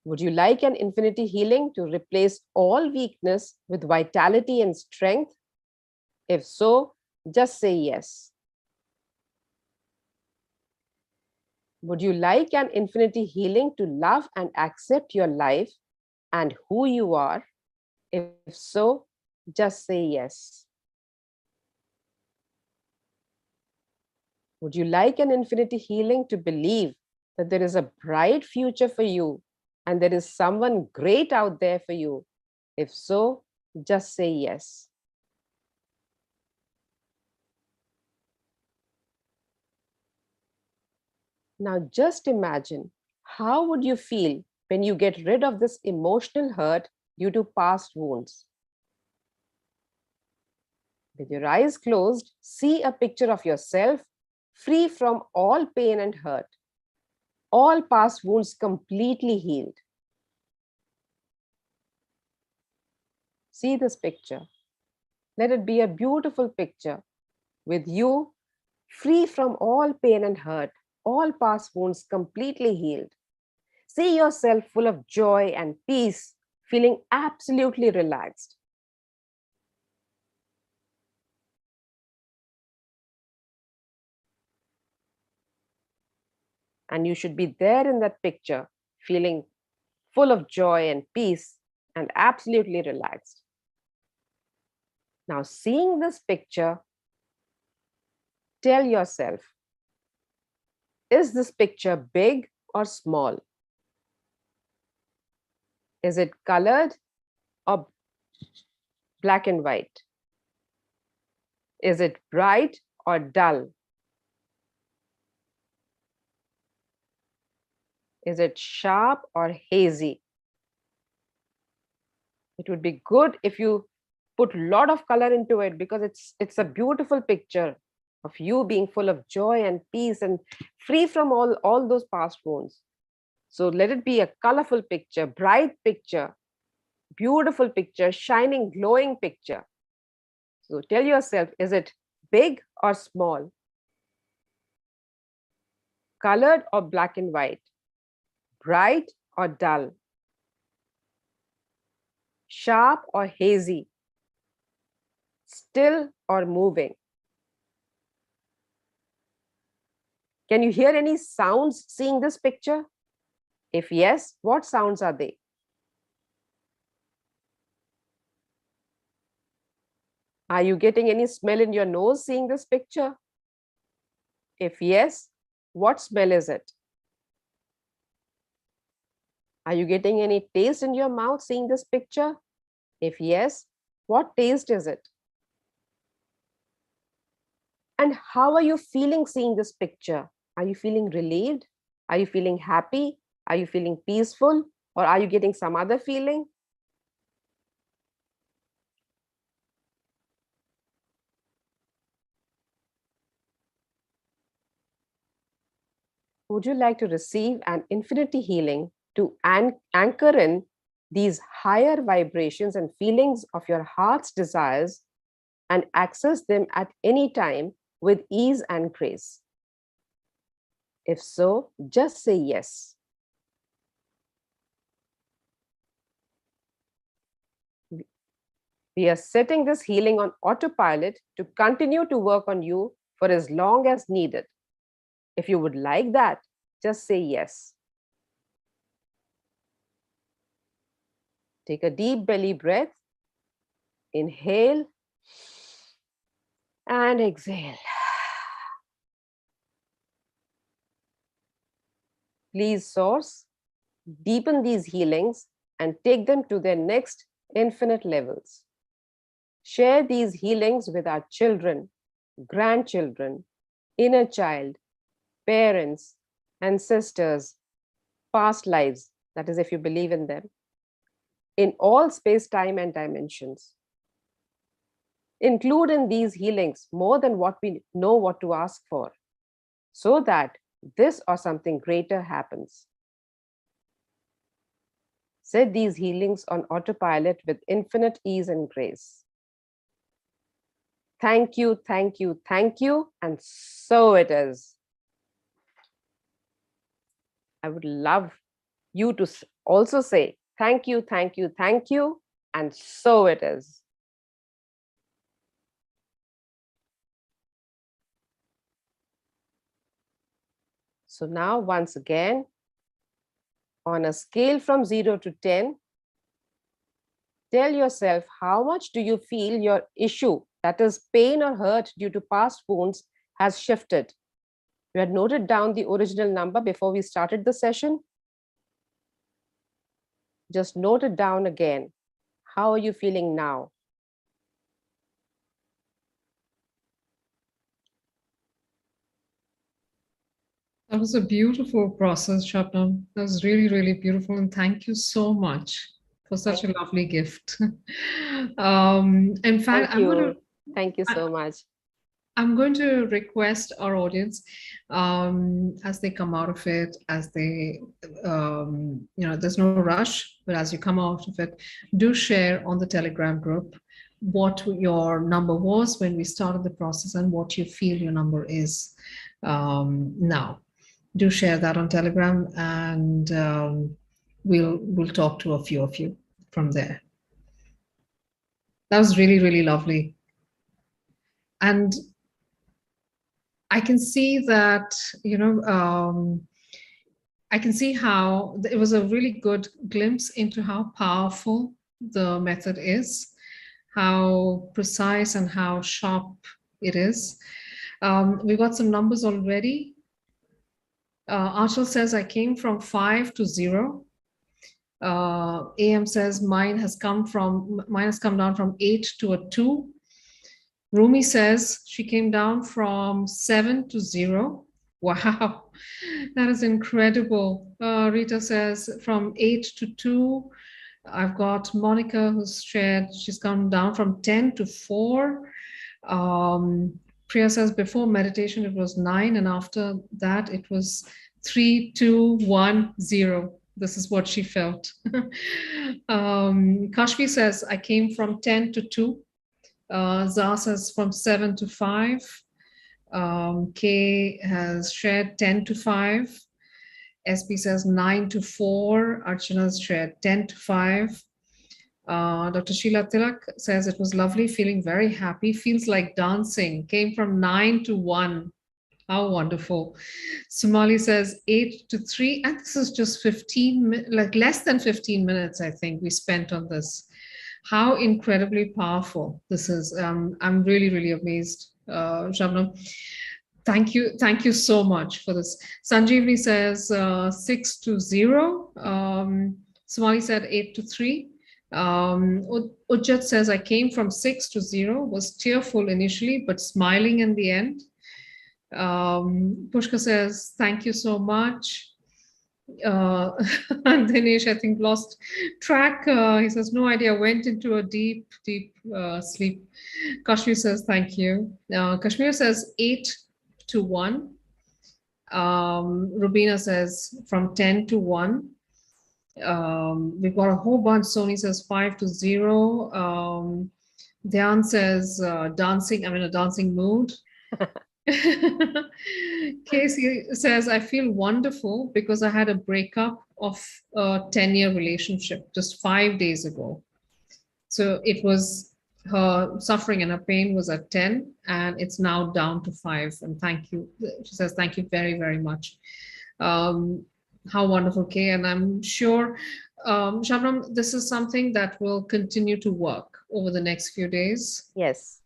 Would you like an infinity healing to replace all weakness with vitality and strength? If so, just say yes. Would you like an infinity healing to love and accept your life and who you are? If so, just say yes. Would you like an infinity healing to believe that there is a bright future for you and there is someone great out there for you? If so, just say yes. Now just imagine, how would you feel when you get rid of this emotional hurt due to past wounds? With your eyes closed, see a picture of yourself free from all pain and hurt, all past wounds completely healed. See this picture. Let it be a beautiful picture with you free from all pain and hurt, all past wounds completely healed. See yourself full of joy and peace, feeling absolutely relaxed. And you should be there in that picture, feeling full of joy and peace and absolutely relaxed. Now, seeing this picture, tell yourself, is this picture big or small? Is it colored or black and white? Is it bright or dull? Is it sharp or hazy? It would be good if you put a lot of color into it, because it's a beautiful picture of you being full of joy and peace and free from all those past wounds. So let it be a colorful picture, bright picture, beautiful picture, shining, glowing picture. So tell yourself, is it big or small? colored or black and white, bright or dull, sharp or hazy, still or moving? Can you hear any sounds seeing this picture? If yes, what sounds are they? Are you getting any smell in your nose seeing this picture? If yes, what smell is it? Are you getting any taste in your mouth seeing this picture? If yes, what taste is it? And how are you feeling seeing this picture? Are you feeling relieved? Are you feeling happy? Are you feeling peaceful? Or are you getting some other feeling? Would you like to receive an infinity healing to anchor in these higher vibrations and feelings of your heart's desires and access them at any time with ease and grace? If so, just say yes. We are setting this healing on autopilot to continue to work on you for as long as needed. If you would like that, just say yes. Take a deep belly breath. Inhale and exhale. Please, Source, deepen these healings and take them to their next infinite levels. Share these healings with our children, grandchildren, inner child, parents, ancestors, past lives, that is, if you believe in them, in all space, time, and dimensions. Include in these healings more than what we know what to ask for, so that this or something greater happens. Set these healings on autopilot with infinite ease and grace. Thank you, thank you, thank you, and so it is. I would love you to also say thank you, thank you, thank you, and so it is. So now, once again, on a scale from 0 to 10, tell yourself how much do you feel your issue, that is pain or hurt due to past wounds, has shifted. You had noted down the original number before we started the session. Just note it down again. How are you feeling now? That was a beautiful process, Shabnam. That was really, really beautiful. And thank you so much for such a lovely gift. In fact, Thank you so much. I'm going to request our audience, as they come out of it, as they, there's no rush, but as you come out of it, do share on the Telegram group what your number was when we started the process and what you feel your number is now. Do share that on Telegram, and we'll talk to a few of you from there. That was really, really lovely. And I can see that, I can see how it was a really good glimpse into how powerful the method is, how precise and how sharp it is. We got some numbers already. Archel says, I came from 5 to 0. AM says, mine has come down from 8 to a 2. Rumi says she came down from 7 to 0. Wow, that is incredible. Rita says from 8 to 2. I've got Monica who's shared, she's gone down from 10 to 4. Priya says before meditation it was 9, and after that it was 3, 2, 1, 0. This is what she felt. Kashvi says, I came from 10 to 2. Zah says from 7 to 5. Kay has shared 10 to 5. SP says 9 to 4. Archana has shared 10 to 5. Dr. Sheila Tilak says it was lovely, feeling very happy, feels like dancing, came from 9 to 1. How wonderful. Somali says 8 to 3. And this is just 15, like less than 15 minutes, I think, we spent on this. How incredibly powerful this is. I'm really, really amazed, Shabnam. Thank you so much for this. Sanjeevni says 6 to 0. Somali said 8 to 3. Ujjat says I came from 6 to 0, was tearful initially, but smiling in the end. Pushka says, thank you so much. And Dinesh, I think, lost track. He says, no idea, went into a deep, deep sleep. Kashmir says, thank you. Kashmir says 8 to 1. Rubina says from 10 to 1. We've got a whole bunch. Sony says 5 to 0. Dhyan says dancing, I'm in a dancing mood. Casey says, I feel wonderful because I had a breakup of a 10-year relationship just 5 days ago. So it was her suffering and her pain was at 10 and it's now down to 5. And thank you. She says, thank you very, very much. How wonderful, Kay. And I'm sure, Shabnam, this is something that will continue to work over the next few days. Yes.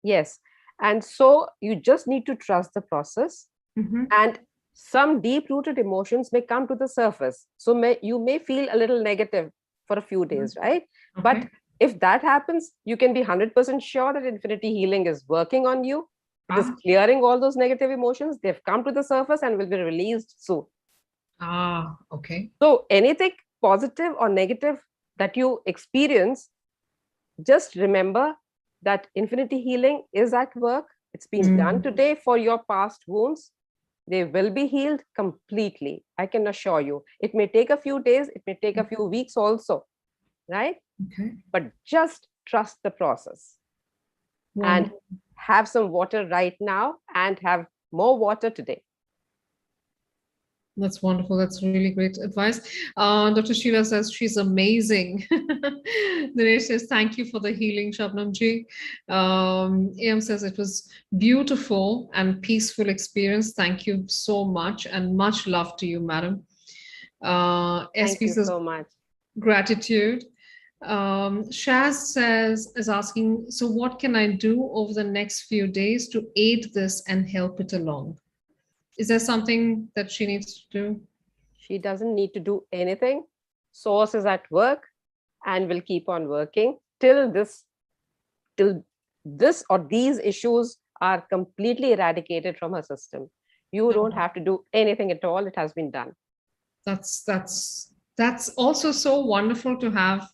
Yes. And so you just need to trust the process. And some deep-rooted emotions may come to the surface. So you may feel a little negative for a few days, right? Okay. But if that happens, you can be 100% sure that Infinity Healing is working on you. It is clearing all those negative emotions. They've come to the surface and will be released soon. Okay. So anything positive or negative that you experience, just remember that Infinity Healing is at work. It's been done today for your past wounds. They will be healed completely. I can assure you. It may take a few days. It may take a few weeks also, right? Okay. But just trust the process. And have some water right now and have more water today. That's wonderful. That's really great advice. Dr. Sheila says she's amazing. Dinesh says, thank you for the healing, Shabnam ji. AM says it was beautiful and peaceful experience. Thank you so much and much love to you, madam. Thank you so much. Gratitude. Shaz is asking, so what can I do over the next few days to aid this and help it along? Is there something that she needs to do? She doesn't need to do anything. Source is at work and will keep on working till this or these issues are completely eradicated from her system. You don't have to do anything at all. It has been done. That's also so wonderful to have.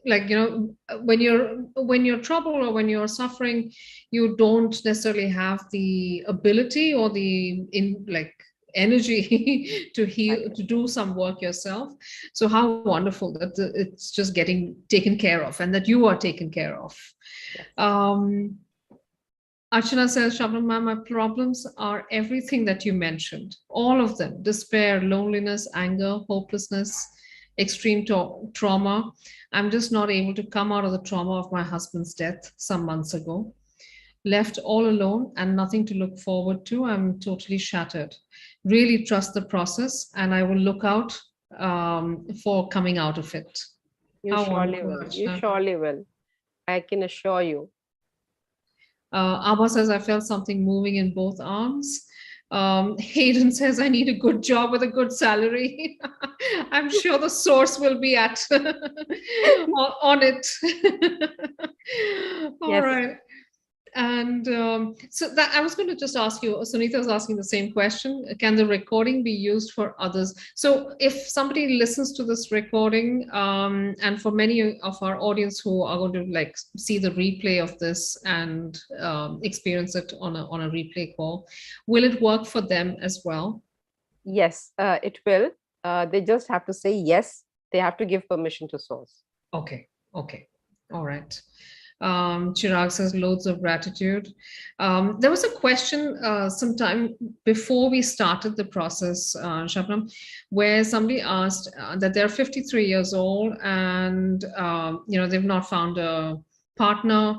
Like, you know, when you're troubled or when you're suffering, you don't necessarily have the ability or the energy to heal, to do some work yourself. So how wonderful that it's just getting taken care of and that you are taken care of. Archana says, Shabnam ma'am, my problems are everything that you mentioned, all of them: despair, loneliness, anger, hopelessness, extreme trauma. I'm just not able to come out of the trauma of my husband's death some months ago. Left all alone and nothing to look forward to. I'm totally shattered. Really trust the process and I will look out for coming out of it. You surely will. You surely will. I can assure you. Abba says, I felt something moving in both arms. Hayden says, I need a good job with a good salary. I'm sure the source will be at on it. All right. And so that I was going to just ask you, Sunita was asking the same question. Can the recording be used for others? So if somebody listens to this recording, and for many of our audience who are going to see the replay of this and experience it on a replay call, will it work for them as well? Yes, it will. They just have to say yes. They have to give permission to source. Okay. All right. Chirag says loads of gratitude. There was a question sometime before we started the process, Shabnam, where somebody asked that they're 53 years old and they've not found a partner,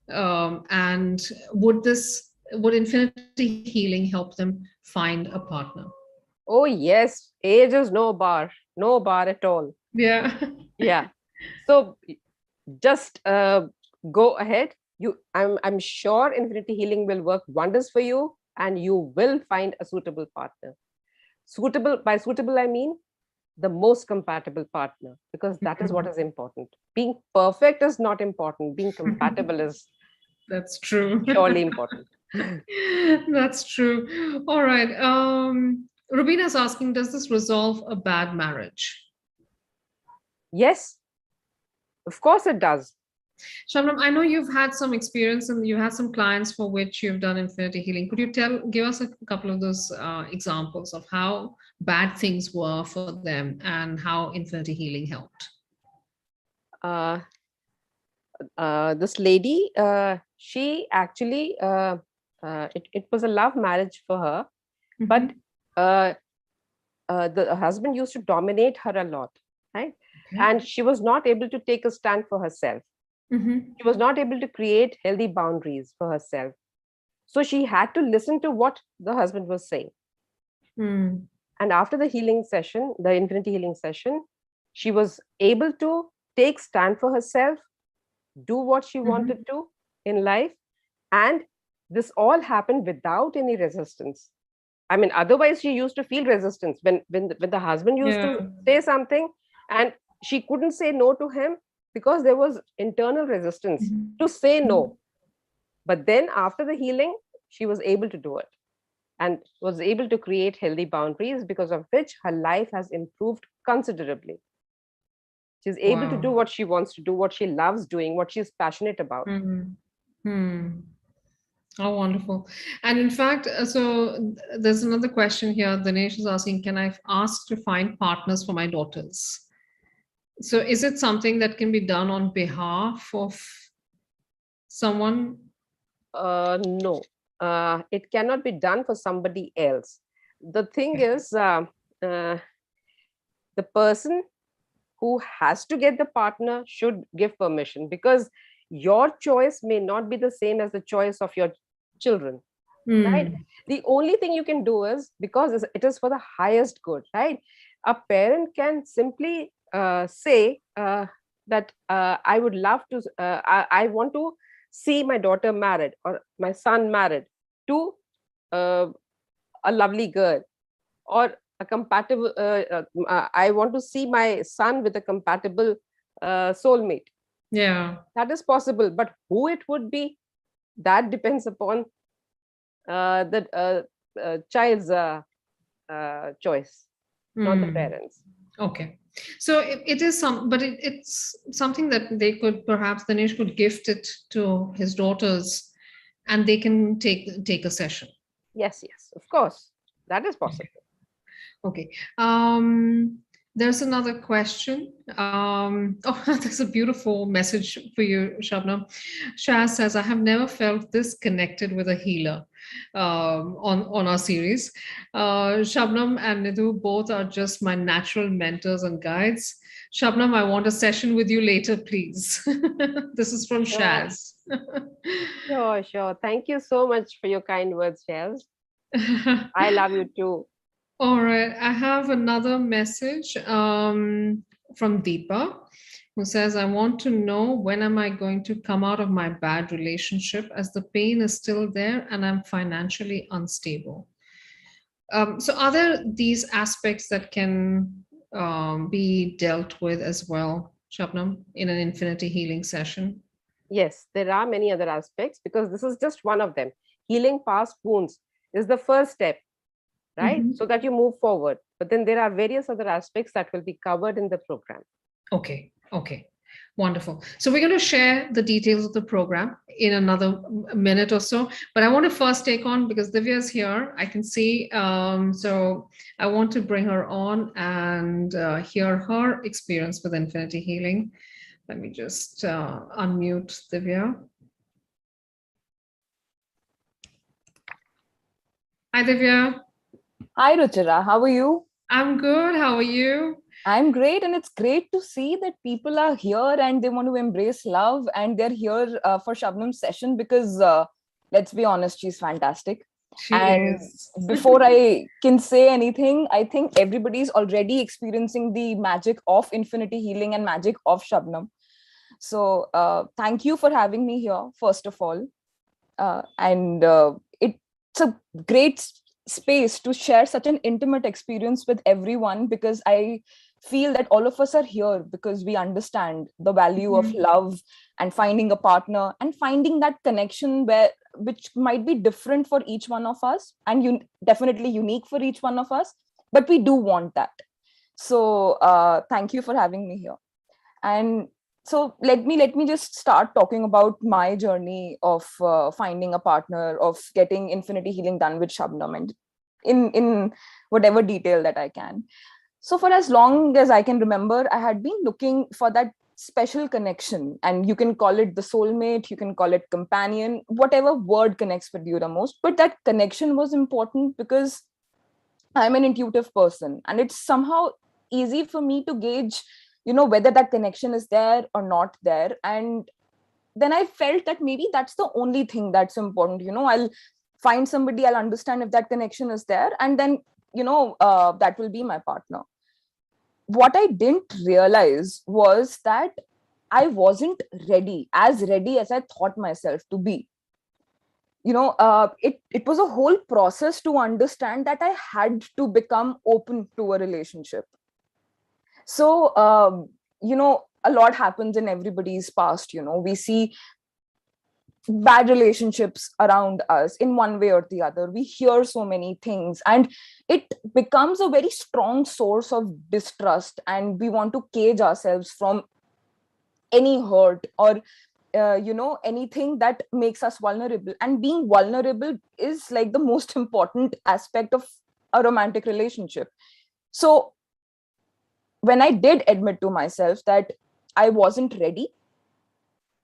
and would infinity healing help them find a partner? Oh, yes. Age is no bar at all. Yeah. Yeah. So just go ahead. I'm sure infinity healing will work wonders for you, and you will find a suitable partner. By suitable, I mean the most compatible partner, because that is what is important. Being perfect is not important. Being compatible is That's true. surely important. That's true. All right. Rubina's asking, does this resolve a bad marriage? Yes, of course it does. Shabnam, I know you've had some experience and you had some clients for which you've done infinity healing. Could you give us a couple of those examples of how bad things were for them and how infinity healing helped? Uh, this lady, she actually, it was a love marriage for her, but the husband used to dominate her a lot, right? Okay. And she was not able to take a stand for herself. She was not able to create healthy boundaries for herself. So she had to listen to what the husband was saying. And after the healing session, the infinity healing session, she was able to take stand for herself, do what she wanted to in life. And this all happened without any resistance. I mean, otherwise she used to feel resistance when the husband used to say something and she couldn't say no to him because there was internal resistance to say no. But then after the healing, she was able to do it and was able to create healthy boundaries, because of which her life has improved considerably. She's able to do what she wants to do, what she loves doing, what she's passionate about. Oh, wonderful. And in fact, so there's another question here. Dinesh is asking, can I ask to find partners for my daughters? So is it something that can be done on behalf of someone? No, it cannot be done for somebody else. The thing is, the person who has to get the partner should give permission, because your choice may not be the same as the choice of your children, right? The only thing you can do is, because it is for the highest good, right? A parent can simply say that I would love to, I want to see my daughter married or my son married to a lovely girl, or a compatible, I want to see my son with a compatible soulmate. Yeah. That is possible, but who it would be, that depends upon the child's choice, not the parents. Okay. So it is but it's something that they could, perhaps Dinesh could gift it to his daughters and they can take a session. Yes, of course. That is possible. Okay. There's another question. Oh, there's a beautiful message for you, Shabnam. Shaz says, I have never felt this connected with a healer on our series. Shabnam and Nidhu both are just my natural mentors and guides. Shabnam, I want a session with you later, please. This is from Shaz. Sure. Thank you so much for your kind words, Shaz. I love you too. All right, I have another message from Deepa, who says, I want to know, when am I going to come out of my bad relationship, as the pain is still there and I'm financially unstable. So are there these aspects that can be dealt with as well, Shabnam, in an infinity healing session? Yes, there are many other aspects, because this is just one of them. Healing past wounds is the first step, right? So that you move forward. But then there are various other aspects that will be covered in the program. Okay. Wonderful. So we're going to share the details of the program in another minute or so. But I want to first take on, because Divya is here, I can see. So I want to bring her on and hear her experience with infinity healing. Let me just unmute Divya. Hi, Divya. Hi, Ruchira. How are you? I'm good. How are you? I'm great. And it's great to see that people are here and they want to embrace love and they're here for Shabnam's session because, let's be honest, she's fantastic. She And is. before I can say anything, I think everybody's already experiencing the magic of infinity healing and magic of Shabnam. So thank you for having me here, first of all. And it's a great space to share such an intimate experience with everyone, because I feel that all of us are here because we understand the value of love and finding a partner and finding that connection which might be different for each one of us and definitely unique for each one of us, but we do want that. So thank you for having me here. And so let me just start talking about my journey of finding a partner, of getting infinity healing done with Shabnam, and in whatever detail that I can. So for as long as I can remember, I had been looking for that special connection, and you can call it the soulmate, you can call it companion, whatever word connects with you the most. But that connection was important because I'm an intuitive person, and it's somehow easy for me to gauge, whether that connection is there or not there. And then I felt that maybe that's the only thing that's important. I'll find somebody, I'll understand if that connection is there, and then that will be my partner. What I didn't realize was that I wasn't as ready as I thought myself to be. It was a whole process to understand that I had to become open to a relationship. So a lot happens in everybody's past. We see bad relationships around us in one way or the other. We hear so many things, and it becomes a very strong source of distrust, and we want to cage ourselves from any hurt or anything that makes us vulnerable. And being vulnerable is like the most important aspect of a romantic relationship. So when I did admit to myself that I wasn't ready,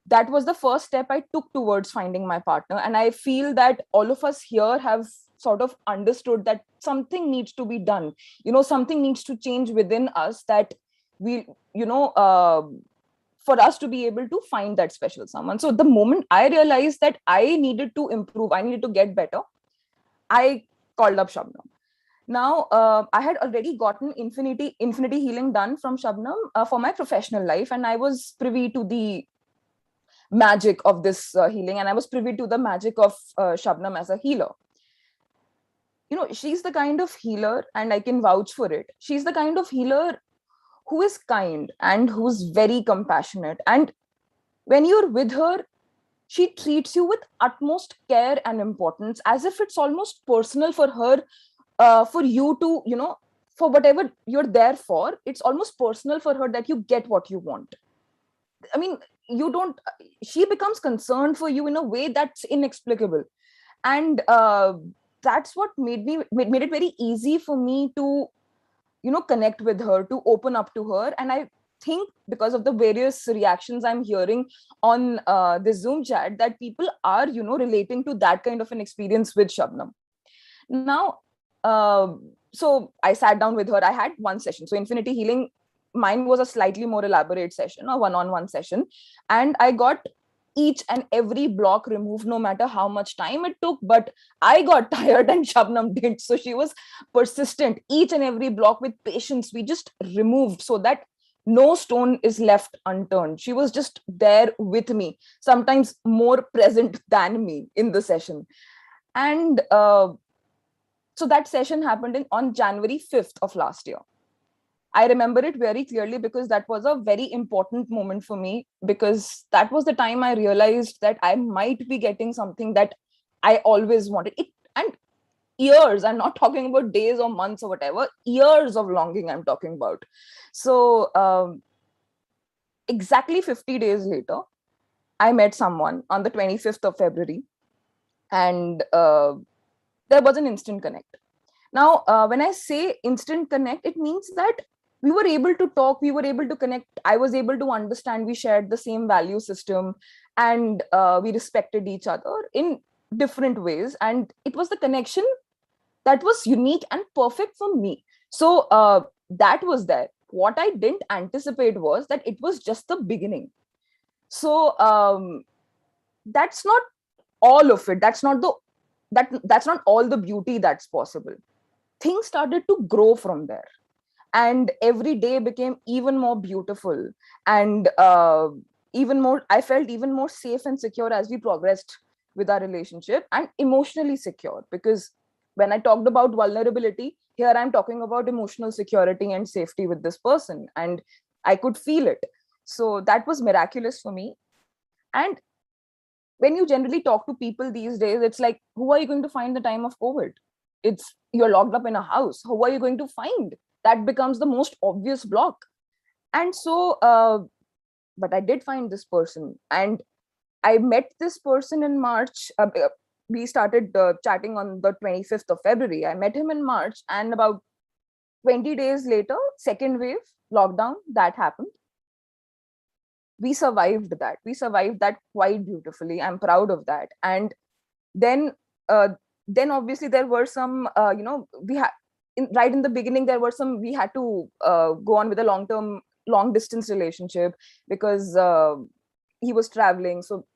that was the first step I took towards finding my partner. And I feel that all of us here have sort of understood that something needs to be done. Something needs to change within us, that we, for us to be able to find that special someone. So the moment I realized that I needed to improve, I needed to get better, I called up Shabnam. Now, I had already gotten infinity healing done from Shabnam for my professional life, and I was privy to the magic of this healing, and I was privy to the magic of Shabnam as a healer. She's the kind of healer, and I can vouch for it. She's the kind of healer who is kind and who's very compassionate. And when you're with her, she treats you with utmost care and importance, as if it's almost personal for her, for you to, for whatever you're there for, it's almost personal for her that you get what you want. I mean, she becomes concerned for you in a way that's inexplicable. And that's what made it very easy for me to connect with her, to open up to her. And I think because of the various reactions I'm hearing on this Zoom chat, that people are relating to that kind of an experience with Shabnam. Now so I sat down with her. I had one session. So infinity healing, mine was a slightly more elaborate session, a one-on-one session, and I got each and every block removed, no matter how much time it took. But I got tired and Shabnam didn't. So she was persistent. Each and every block with patience, we just removed so that no stone is left unturned. She was just there with me, sometimes more present than me in the session. And so that session happened on January 5th of last year. I remember it very clearly because that was a very important moment for me, because that was the time I realized that I might be getting something that I always wanted. And years, I'm not talking about days or months or whatever, years of longing I'm talking about. So exactly 50 days later, I met someone on the 25th of February, and there was an instant connect. Now, when I say instant connect, it means that we were able to talk, we were able to connect. I was able to understand we shared the same value system, and we respected each other in different ways. And it was the connection that was unique and perfect for me. So that was there. What I didn't anticipate was that it was just the beginning. So that's not all of it. That's not all the beauty that's possible. Things started to grow from there, and every day became even more beautiful, and even more, I felt even more safe and secure as we progressed with our relationship, and emotionally secure. Because when I talked about vulnerability, here I'm talking about emotional security and safety with this person, and I could feel it. So that was miraculous for me. And when you generally talk to people these days, it's like, who are you going to find the time of COVID? It's, you're locked up in a house. Who are you going to find? That becomes the most obvious block. And so but I did find this person, and I met this person in March. We started chatting on the 25th of February. I met him in March, and about 20 days later, second wave lockdown, that happened. We survived that. We survived that quite beautifully. I'm proud of that. And then obviously there were some, we had, right in the beginning, there were some, we had to go on with a long distance relationship, because he was traveling. So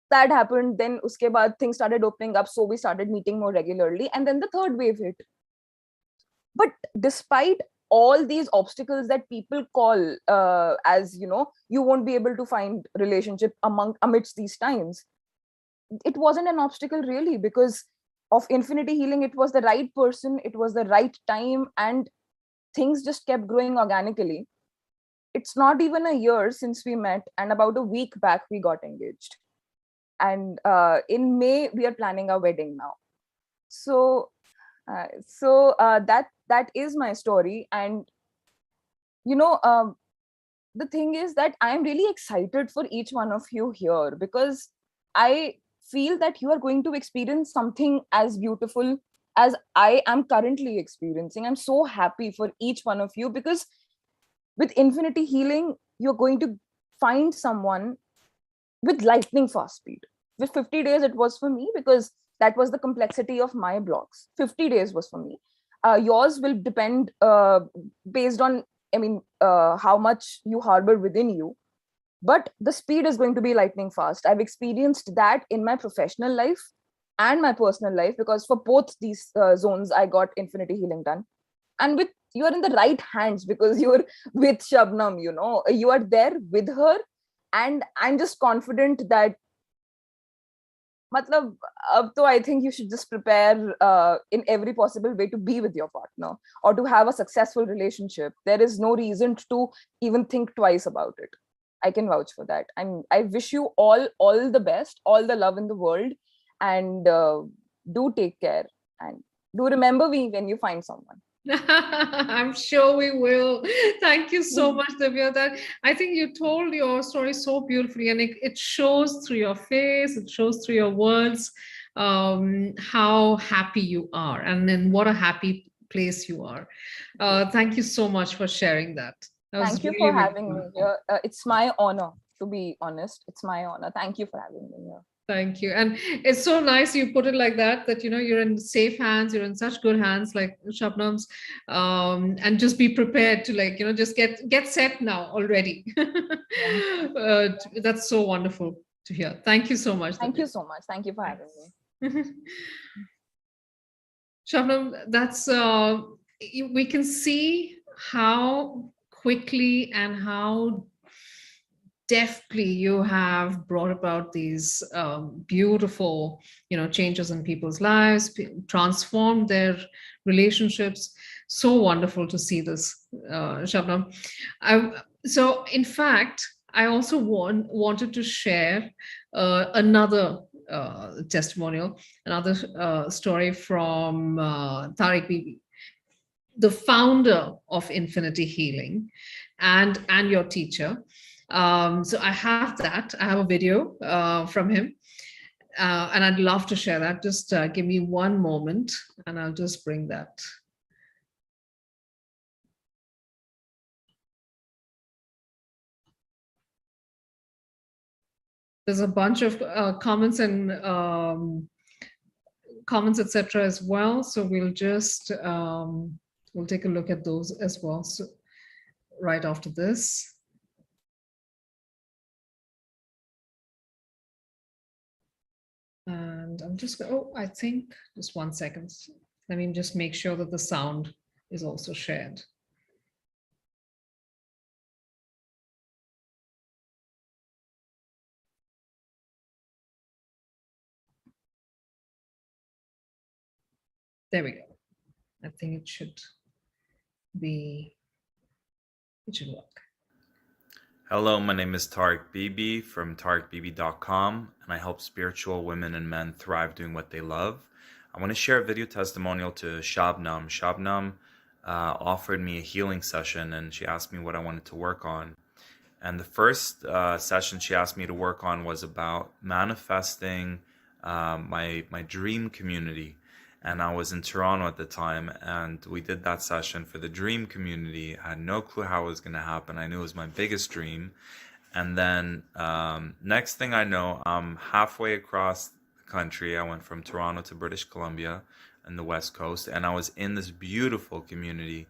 that happened. Then uske baad things started opening up, so we started meeting more regularly, and then the third wave hit. But despite all these obstacles that people call as, you won't be able to find relationship amidst these times, it wasn't an obstacle really, because of Infinity Healing, it was the right person, it was the right time, and things just kept growing organically. It's not even a year since we met, and about a week back we got engaged, and in May we are planning our wedding now. So that is my story. And the thing is that I'm really excited for each one of you here, because I feel that you are going to experience something as beautiful as I am currently experiencing. I'm so happy for each one of you, because with Infinity Healing, you're going to find someone with lightning fast speed. With 50 days, it was for me, because that was the complexity of my blocks. 50 days was for me. Yours will depend based on, how much you harbor within you. But the speed is going to be lightning fast. I've experienced that in my professional life and my personal life, because for both these zones, I got Infinity Healing done. And with, you're in the right hands, because you're with Shabnam, you are there with her. And I'm just confident that, I think you should just prepare in every possible way to be with your partner, or to have a successful relationship. There is no reason to even think twice about it. I can vouch for that. I wish you all the best, all the love in the world, and do take care, and do remember me when you find someone. I'm sure we will. Thank you so much, Divya. That, I think you told your story so beautifully, and it shows through your face, it shows through your words, how happy you are, and then what a happy place you are. Thank you so much for sharing that. Thank you for having me here. It's my honor, to be honest. It's my honor. Thank you for having me here. Thank you. And it's so nice you put it like that, you're in safe hands, you're in such good hands like Shabnam's, and just be prepared to just get set now already. That's so wonderful to hear. Thank you so much. Thank you so much. Thank you for having me. Shabnam, that's, we can see how quickly and how deftly you have brought about these beautiful changes in people's lives, transformed their relationships. So wonderful to see this, Shabnam. So in fact, I also wanted to share another testimonial, another story from Tariq Bibi, the founder of Infinity Healing, and your teacher. So I have that. I have a video from him, and I'd love to share that. Just give me one moment, and I'll just bring that. There's a bunch of comments and comments, etc. as well. So we'll just we'll take a look at those as well. So right after this. And I'm just, oh, I think just 1 second. Let me just make sure that the sound is also shared. There we go. I think it should work. Hello, my name is Tariq Bibi from tariqbibi.com, and I help spiritual women and men thrive doing what they love. I want to share a video testimonial to Shabnam. Shabnam offered me a healing session, and she asked me what I wanted to work on. And the first session she asked me to work on was about manifesting my dream community. And I was in Toronto at the time, and we did that session for the dream community. I had no clue how it was going to happen. I knew it was my biggest dream. And then next thing I know, I'm halfway across the country. I went from Toronto to British Columbia and the West Coast, and I was in this beautiful community,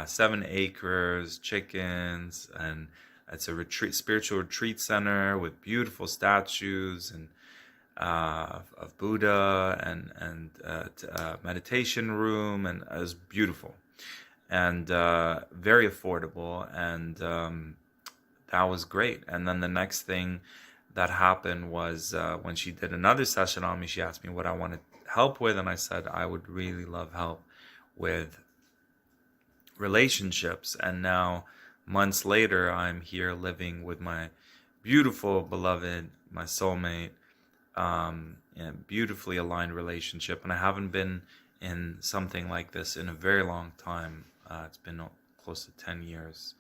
7 acres, chickens, and it's a spiritual retreat center with beautiful statues and of Buddha and meditation room, and it was beautiful and very affordable, and that was great. And then the next thing that happened was when she did another session on me, she asked me what I wanted help with, and I said I would really love help with relationships. And now months later, I'm here living with my beautiful beloved, my soulmate, in a beautifully aligned relationship. And I haven't been in something like this in a very long time. It's been close to 10 years.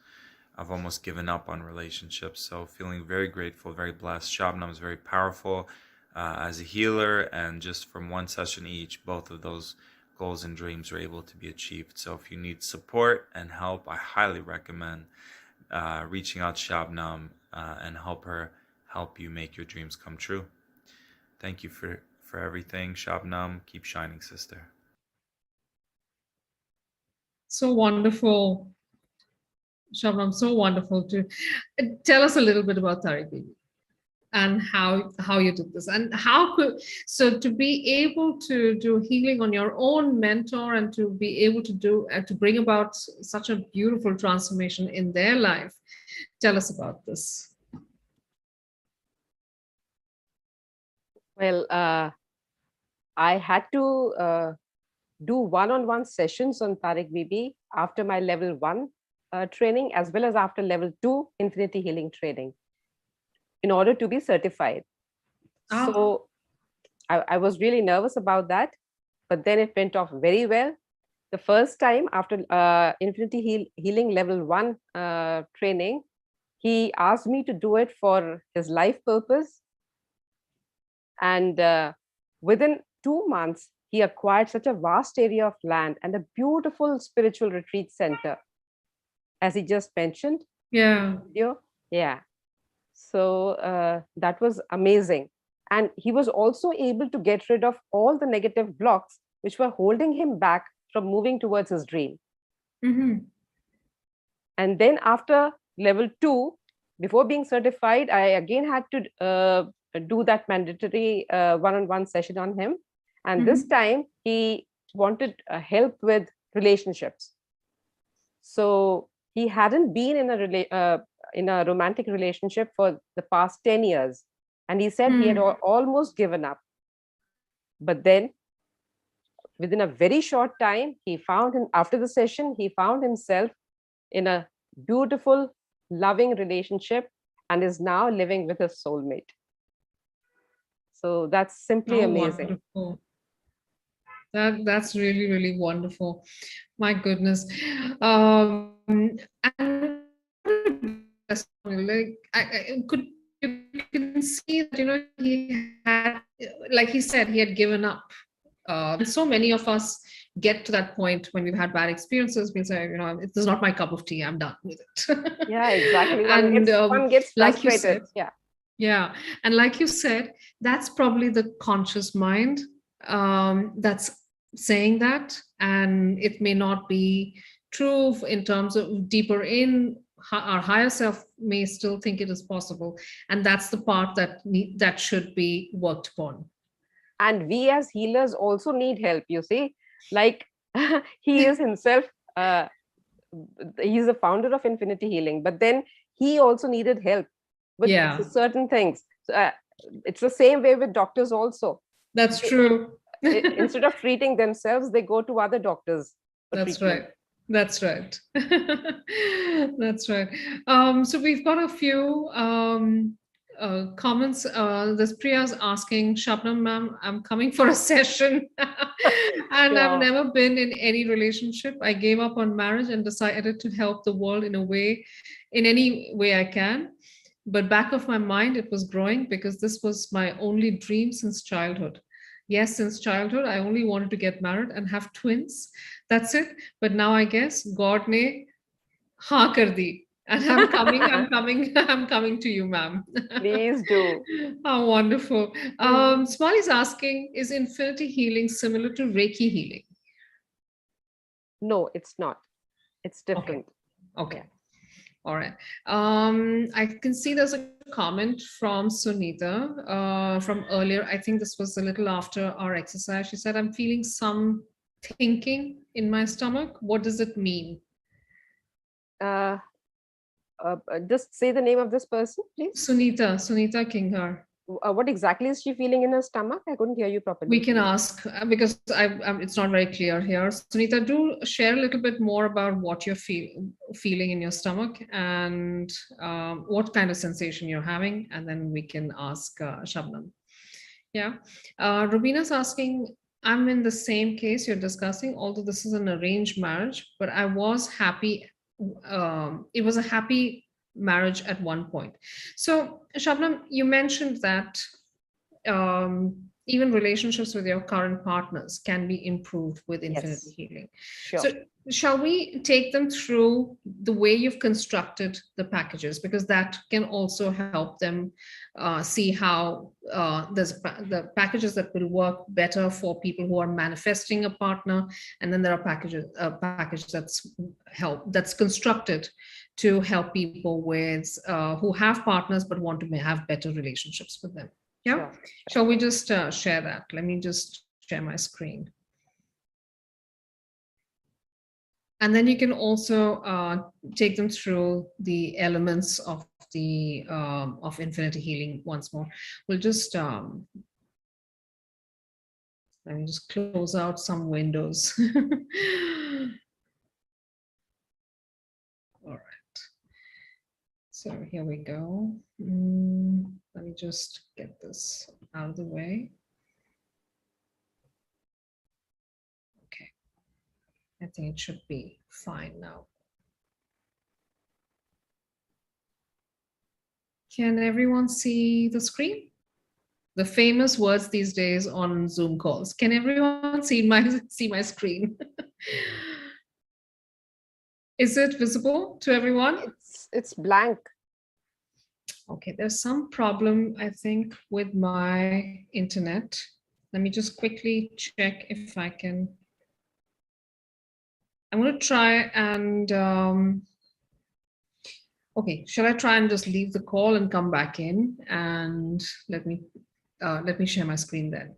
I've almost given up on relationships. So feeling very grateful, very blessed. Shabnam is very powerful as a healer, and just from one session each, both of those goals and dreams were able to be achieved. So if you need support and help, I highly recommend reaching out to Shabnam and help you make your dreams come true. Thank you for everything, Shabnam. Keep shining, sister. So wonderful, Shabnam. So wonderful to tell us a little bit about Tariq Bibi and how you did this, and so to be able to do healing on your own mentor, and to be able to do to bring about such a beautiful transformation in their life. Tell us about this. Well, I had to do one-on-one sessions on Tariq Bibi after my level 1 training, as well as after level 2 infinity healing training, in order to be certified. So I was really nervous about that, but then it went off very well. The first time after infinity healing level 1 training, he asked me to do it for his life purpose. And within 2 months, he acquired such a vast area of land and a beautiful spiritual retreat center, as he just mentioned. Yeah. Yeah. So that was amazing. And he was also able to get rid of all the negative blocks which were holding him back from moving towards his dream. Mm-hmm. And then after level 2, before being certified, I again had to do that mandatory one-on-one session on him. And this time he wanted help with relationships. So he hadn't been in a romantic relationship for the past 10 years. And he said he had almost given up. But then within a very short time, after the session, he found himself in a beautiful, loving relationship and is now living with his soulmate. So that's simply amazing. Wonderful. That's really, really wonderful. My goodness. And like you can see that, he had, like he said, he had given up. And so many of us get to that point when we've had bad experiences. We say, this is not my cup of tea. I'm done with it. Yeah, exactly. One gets like you frustrated. said, Yeah. Yeah. And like you said, that's probably the conscious mind that's saying that. And it may not be true in terms of deeper in our higher self may still think it is possible. And that's the part that should be worked upon. And we as healers also need help, you see. Like he is himself, uh, he's the founder of Infinity Healing, but then he also needed help with Yeah, certain things. So, it's the same way with doctors also. that's true. Instead of treating themselves, they go to other doctors for That's treatment. right. That's right. That's right. So we've got a few comments. This Priya's asking, Shabnam ma'am, I'm coming for a session. And I've Sure. never been in any relationship. I gave up on marriage and decided to help the world in any way I can. But back of my mind, it was growing because this was my only dream since childhood. Yes, since childhood, I only wanted to get married and have twins. That's it. But now I guess God ne हाँ कर दी. And I'm coming to you, ma'am. Please do. How wonderful. Smiley's asking, is infinity healing similar to Reiki healing? No, it's not. It's Okay. different. Okay. Yeah. All right. I can see there's a comment from Sunita from earlier. I think this was a little after our exercise. She said, I'm feeling some thinking in my stomach. What does it mean? Uh, just say the name of this person, please. Sunita Kinghar. What exactly is she feeling in her stomach? I couldn't hear you properly. We can ask because it's not very clear here. Sunita, do share a little bit more about what you're feeling in your stomach and what kind of sensation you're having, and then we can ask Shabnam. Yeah. Rubina's asking, I'm in the same case you're discussing, although this is an arranged marriage, but I was happy. It was a happy marriage at one point. So, Shabnam, you mentioned that even relationships with your current partners can be improved with infinity Yes. healing. Sure. So, shall we take them through the way you've constructed the packages, because that can also help them see how there's the packages that will work better for people who are manifesting a partner, and then there are a package that's constructed to help people with who have partners but want to have better relationships with them. Yeah. Sure. Shall we just share that? Let me just share my screen. And then you can also take them through the elements of the of infinity healing once more. We'll just let me just close out some windows. All right. So here we go. Let me just get this out of the way. Okay. I think it should be fine now. Can everyone see the screen? The famous words these days on Zoom calls. Can everyone see my screen? Is it visible to everyone? It's blank. Okay, there's some problem, I think, with my internet. Let me just quickly check if I can. I'm going to try and okay, shall I try and just leave the call and come back in, and let me share my screen then.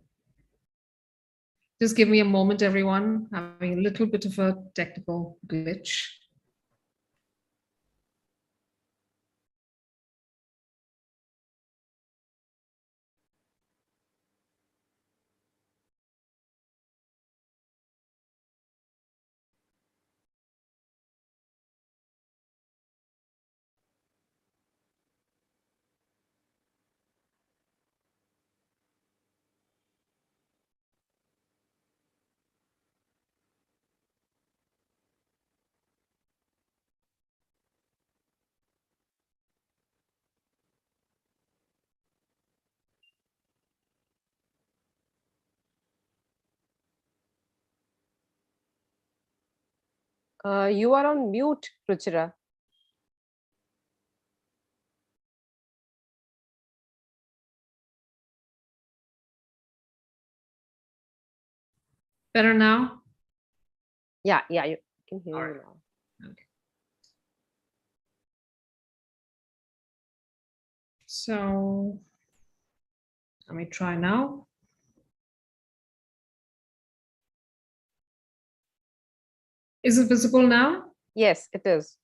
Just give me a moment, everyone. Having a little bit of a technical glitch. You are on mute, Ruchira. Better now? Yeah, you can hear All you right. now. Okay. So let me try now. Is it visible now? Yes, it is.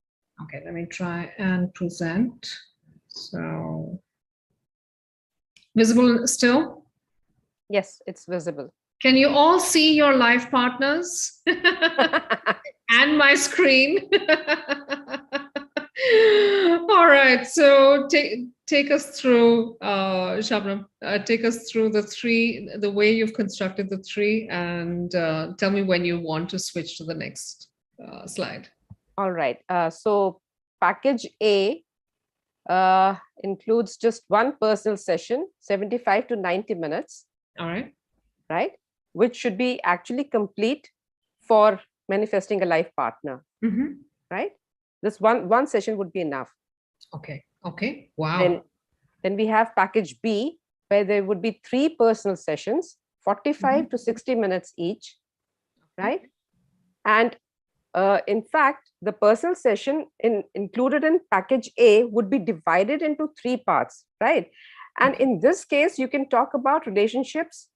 Okay, let me try and present. So visible still? Yes, it's visible. Can you all see your life partners and my screen? All right, so take us through, Shabnam, take us through the way you've constructed the three, and tell me when you want to switch to the next slide. All right. So package A includes just one personal session, 75 to 90 minutes, All right. right? Which should be actually complete for manifesting a life partner, Mm-hmm. right? This one session would be enough. Okay. Okay. Wow. Then we have package B, where there would be 3 personal sessions, 45 to 60 minutes each, right? And in fact, the personal session included in package A would be divided into 3 parts, right? And Okay. in this case, you can talk about relationships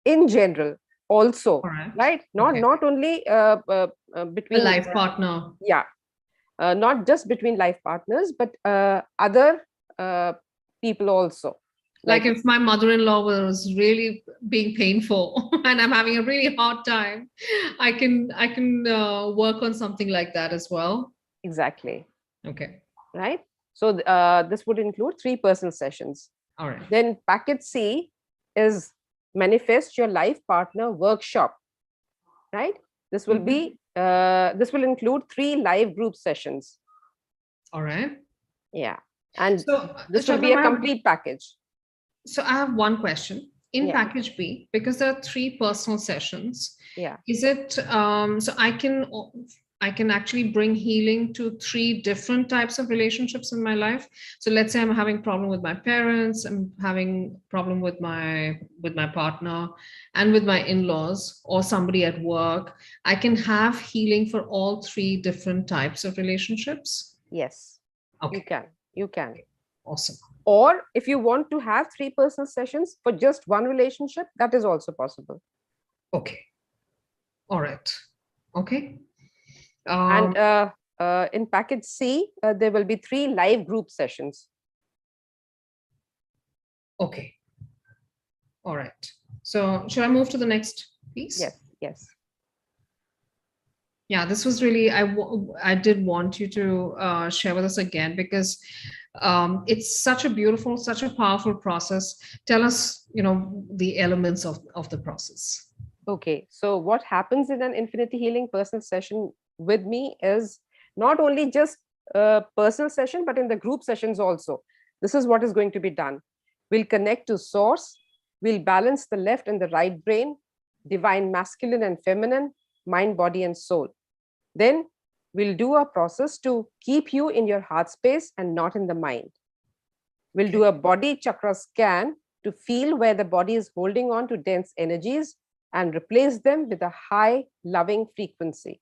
in general also, All right. right? Okay. Not only A between life partner. yeah, not just between life partners, but other people also. Like if my mother-in-law was really being painful and I'm having a really hard time, I can work on something like that as well. Exactly, Okay. right? So this would include 3 personal sessions. All right. Then package C is manifest your life partner workshop, right? This will be this will include 3 live group sessions. All right. Yeah, and So, this will be Shabnam, a complete package. so I have one question. In Yeah, package B, because there are 3 personal sessions, yeah, is it so I can actually bring healing to 3 different types of relationships in my life? So let's say I'm having problem with my parents, I'm having problem with my partner and with my in-laws or somebody at work. I can have healing for all 3 different types of relationships. yes, Okay, you can. awesome. Or if you want to have 3 personal sessions for just one relationship, that is also possible. Okay. All right. Okay. And in package C, there will be 3 live group sessions. Okay. All right. So should I move to the next piece? Yes, yes. Yeah, this was really, I did want you to share with us again because it's such a beautiful, such a powerful process. Tell us, the elements of the process. Okay, so what happens in an infinity healing personal session with me is not only just a personal session, but in the group sessions also. This is what is going to be done. We'll connect to source, we'll balance the left and the right brain, divine masculine and feminine, mind, body, and soul. Then we'll do a process to keep you in your heart space and not in the mind. We'll do a body chakra scan to feel where the body is holding on to dense energies and replace them with a high loving frequency.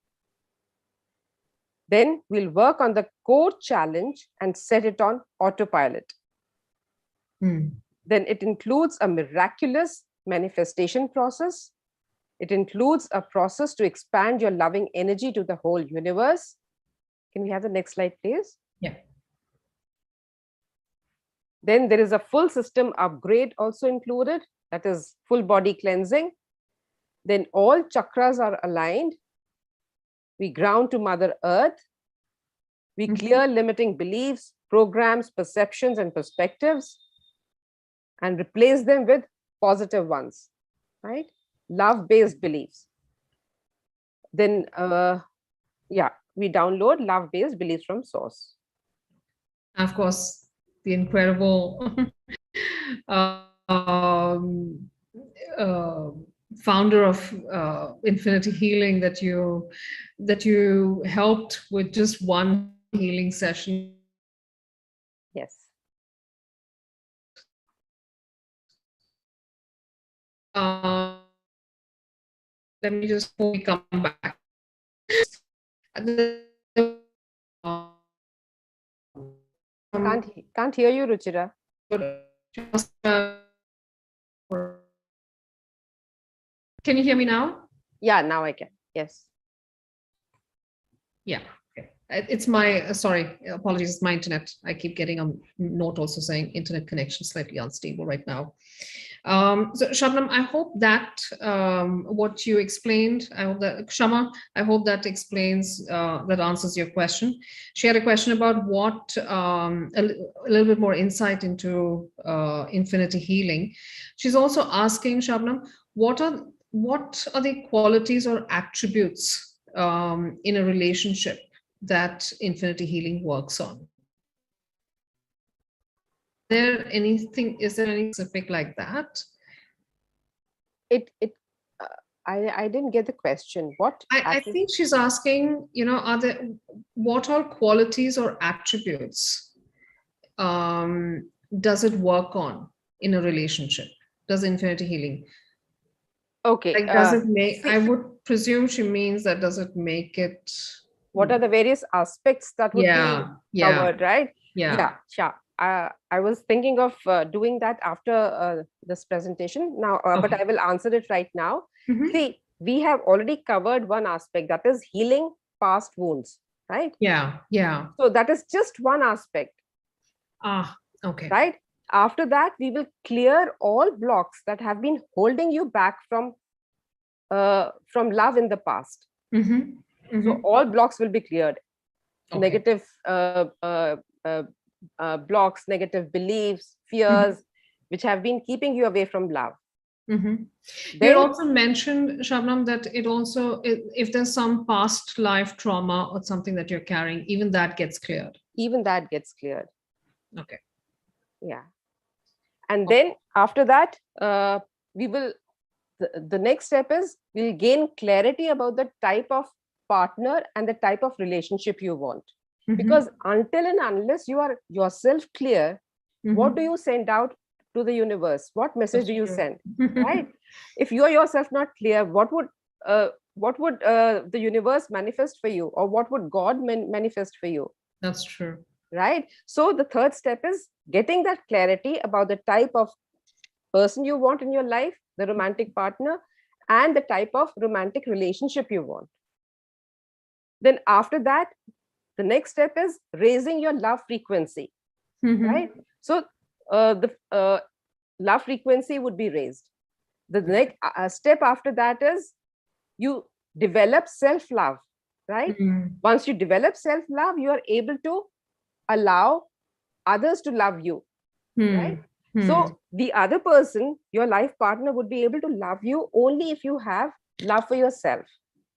Then we'll work on the core challenge and set it on autopilot. Then it includes a miraculous manifestation process. It includes a process to expand your loving energy to the whole universe. Can we have the next slide, please? Yeah. Then there is a full system upgrade also included, that is full body cleansing. Then all chakras are aligned. We ground to Mother Earth. We clear limiting beliefs, programs, perceptions, and perspectives, and replace them with positive ones, right? Love-based beliefs. Then, we download love-based beliefs from source. Of course, the incredible founder of Infinity Healing that you helped with just one healing session. Yes. let me just come back. Can't hear you, Ruchira. Can you hear me now? Yeah, now I can. Yes. Yeah. Okay. It's my, sorry, apologies, it's my internet. I keep getting a note also saying internet connection slightly unstable right now. So Shabnam, I hope that what you explained, I hope that, Shama, I hope that explains, that answers your question. She had a question about what, a little bit more insight into infinity healing. She's also asking, Shabnam, what are the qualities or attributes in a relationship that infinity healing works on? Is there any specific like that? I didn't get the question. What? I think she's asking, what all qualities or attributes does it work on in a relationship? Does infinity healing? Okay. Like, does it make, I would presume she means that does it make it? What are the various aspects that would be covered, right? Yeah. Sure. I was thinking of doing that after this presentation now, but I will answer it right now. See, we have already covered one aspect, that is healing past wounds, right? Yeah. So that is just one aspect. Okay. Right? After that, we will clear all blocks that have been holding you back from love in the past. So all blocks will be cleared. Okay. Negative blocks, negative beliefs, fears, which have been keeping you away from love. You also mentioned, Shabnam, that it also, if there's some past life trauma or something that you're carrying, even that gets cleared. Even that gets cleared. Okay. Yeah. And then after that, we will, the next step is we'll gain clarity about the type of partner and the type of relationship you want. Because until and unless you are yourself clear, what do you send out to the universe? What message do you send? Right? If you are yourself not clear, what would the universe manifest for you, or what would God manifest for you? That's true. Right? So the third step is getting that clarity about the type of person you want in your life, the romantic partner, and the type of romantic relationship you want. Then after that, the next step is raising your love frequency, right? So the love frequency would be raised. The next step after that is you develop self-love, right? Once you develop self-love, you are able to allow others to love you, right? So the other person, your life partner, would be able to love you only if you have love for yourself.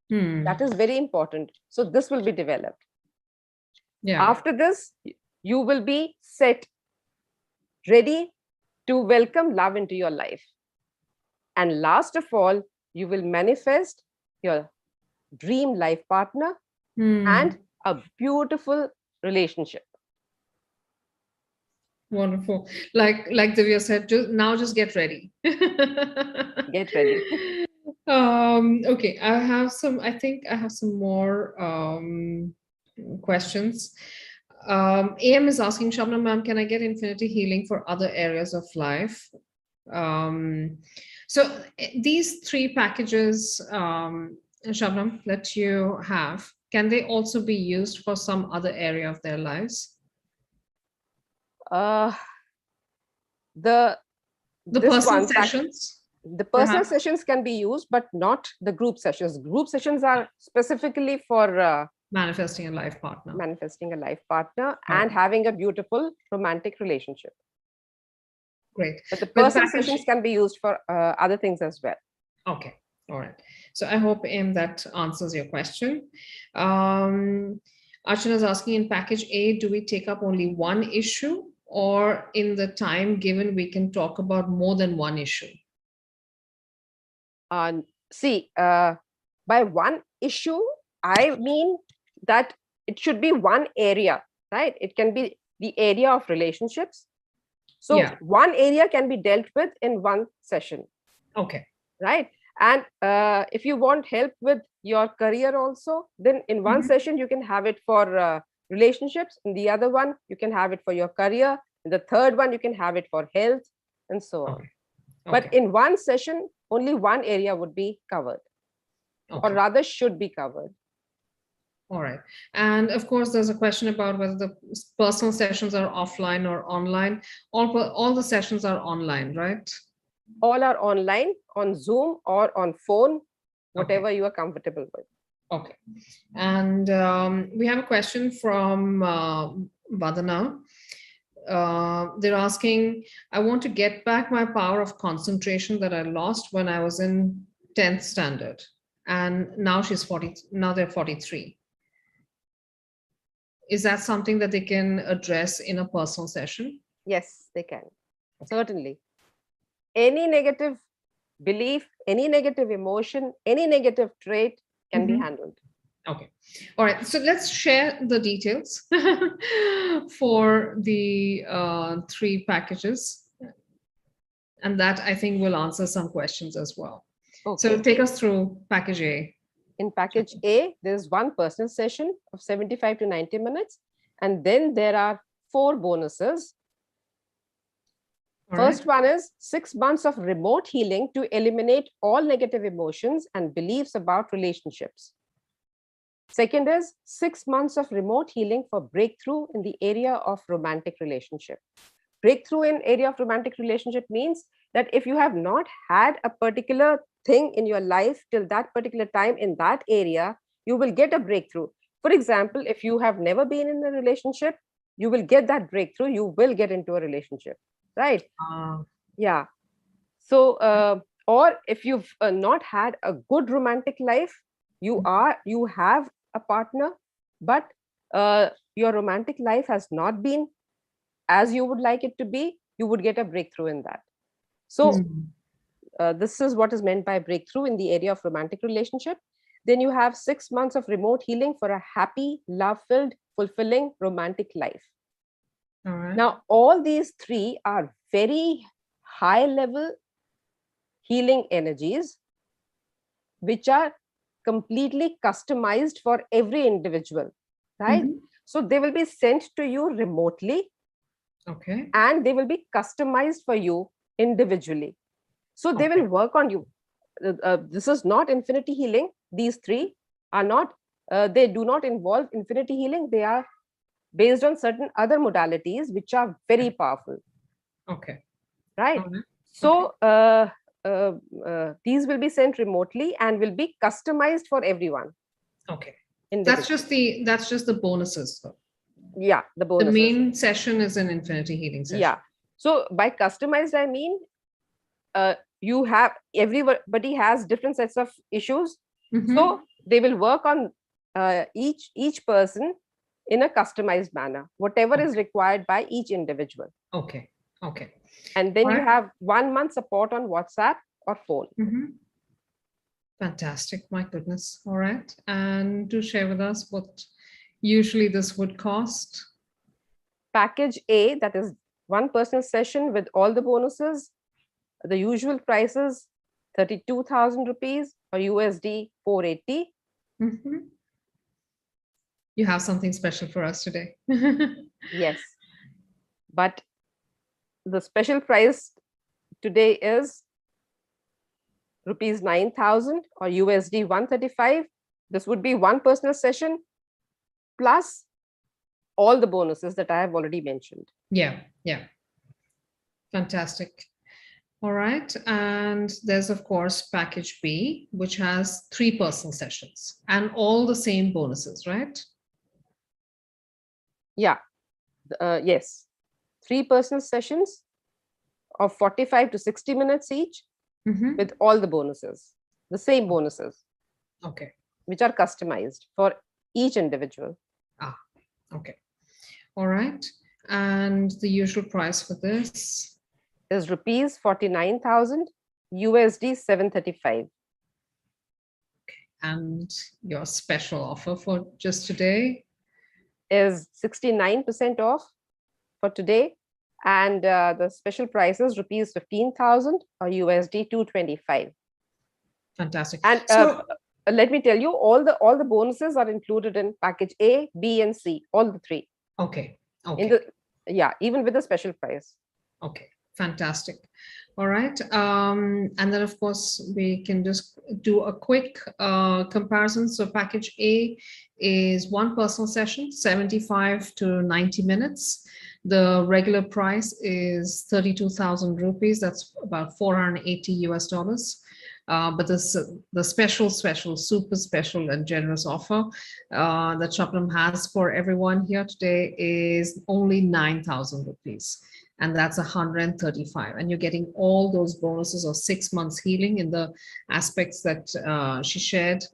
That is very important. So this will be developed. Yeah. After this, you will be set, ready to welcome love into your life. And last of all, you will manifest your dream life partner and a beautiful relationship. Wonderful. Like Divya said, just get ready. Get ready. Okay, I think I have some more questions. AM is asking, Shabnam ma'am, can I get infinity healing for other areas of life? So these 3 packages, Shabnam, that you have, can they also be used for some other area of their lives? The personal sessions? The personal sessions can be used, but not the group sessions. Group sessions are specifically for manifesting a life partner. Manifesting a life partner and having a beautiful romantic relationship. Great. But the personal sessions can be used for other things as well. Okay. All right. So I hope, that answers your question. Archana is asking, in package A, do we take up only one issue, or in the time given, we can talk about more than one issue? See, by one issue, I mean that it should be one area, right? It can be the area of relationships. So one area can be dealt with in one session. Okay. Right. And if you want help with your career also, then in one session you can have it for relationships, in the other one you can have it for your career, in the third one you can have it for health, and so on. Okay. But in one session, only one area would be covered, or rather should be covered. All right. And of course, there's a question about whether the personal sessions are offline or online. All the sessions are online, right? All are online, on Zoom or on phone, whatever you are comfortable with. Okay. And we have a question from Vadana. They're asking, I want to get back my power of concentration that I lost when I was in 10th standard. And now they're 43. Is that something that they can address in a personal session? Yes, they can. Certainly. Any negative belief, any negative emotion, any negative trait can be handled. Okay. All right. So let's share the details for the 3 packages. And that, I think, will answer some questions as well. Okay. So take us through package A. In package A, there's one personal session of 75 to 90 minutes. And then there are 4 bonuses. First one is 6 months of remote healing to eliminate all negative emotions and beliefs about relationships. Second is 6 months of remote healing for breakthrough in the area of romantic relationship. Breakthrough in area of romantic relationship means that if you have not had a particular thing in your life till that particular time in that area, you will get a breakthrough. For example, if you have never been in a relationship, you will get that breakthrough. You will get into a relationship, right? Yeah. So, or if you've not had a good romantic life, you have a partner, but your romantic life has not been as you would like it to be, you would get a breakthrough in that. So this is what is meant by breakthrough in the area of romantic relationship. Then you have 6 months of remote healing for a happy, love-filled, fulfilling romantic life. All right. Now, all these 3 are very high-level healing energies, which are completely customized for every individual, right? So they will be sent to you remotely. Okay. And they will be customized for you individually. So they will work on you. This is not infinity healing. These 3 are not, they do not involve infinity healing. They are based on certain other modalities, which are very powerful. Okay. Right. So these will be sent remotely and will be customized for everyone. Okay. That's just the bonuses, though. Yeah, the bonuses. The main session is an infinity healing session. Yeah. So by customized, I mean, you have, everybody has different sets of issues. So they will work on each person in a customized manner, whatever is required by each individual. Okay. Okay. And then you have 1 month support on WhatsApp or phone. Fantastic. My goodness. All right. And do share with us what usually this would cost. Package A, that is one personal session with all the bonuses. The usual price is 32,000 rupees or USD 480. You have something special for us today. Yes. But the special price today is rupees 9,000 or USD 135. This would be one personal session plus all the bonuses that I have already mentioned. Yeah. Fantastic. All right. And there's, of course, package B, which has 3 personal sessions and all the same bonuses, right? Yeah. Yes. 3 personal sessions of 45 to 60 minutes each with all the bonuses, the same bonuses. Okay. Which are customized for each individual. Okay. All right. And the usual price for this is rupees 49,000, USD 735. Okay. And your special offer for just today is 69% off for today. And the special price is rupees 15,000 or USD 225. Fantastic. And So, let me tell you, all the bonuses are included in package A, B, and C, all the three. okay. In the even with a special price. Okay, fantastic. All right. And then, of course, we can just do a quick comparison. So package A is one personal session, 75 to 90 minutes. The regular price is 32,000 rupees. That's about 480 US dollars. But the special, super special and generous offer that Shabnam has for everyone here today is only 9,000 rupees. And that's 135. And you're getting all those bonuses of 6 months healing in the aspects that she shared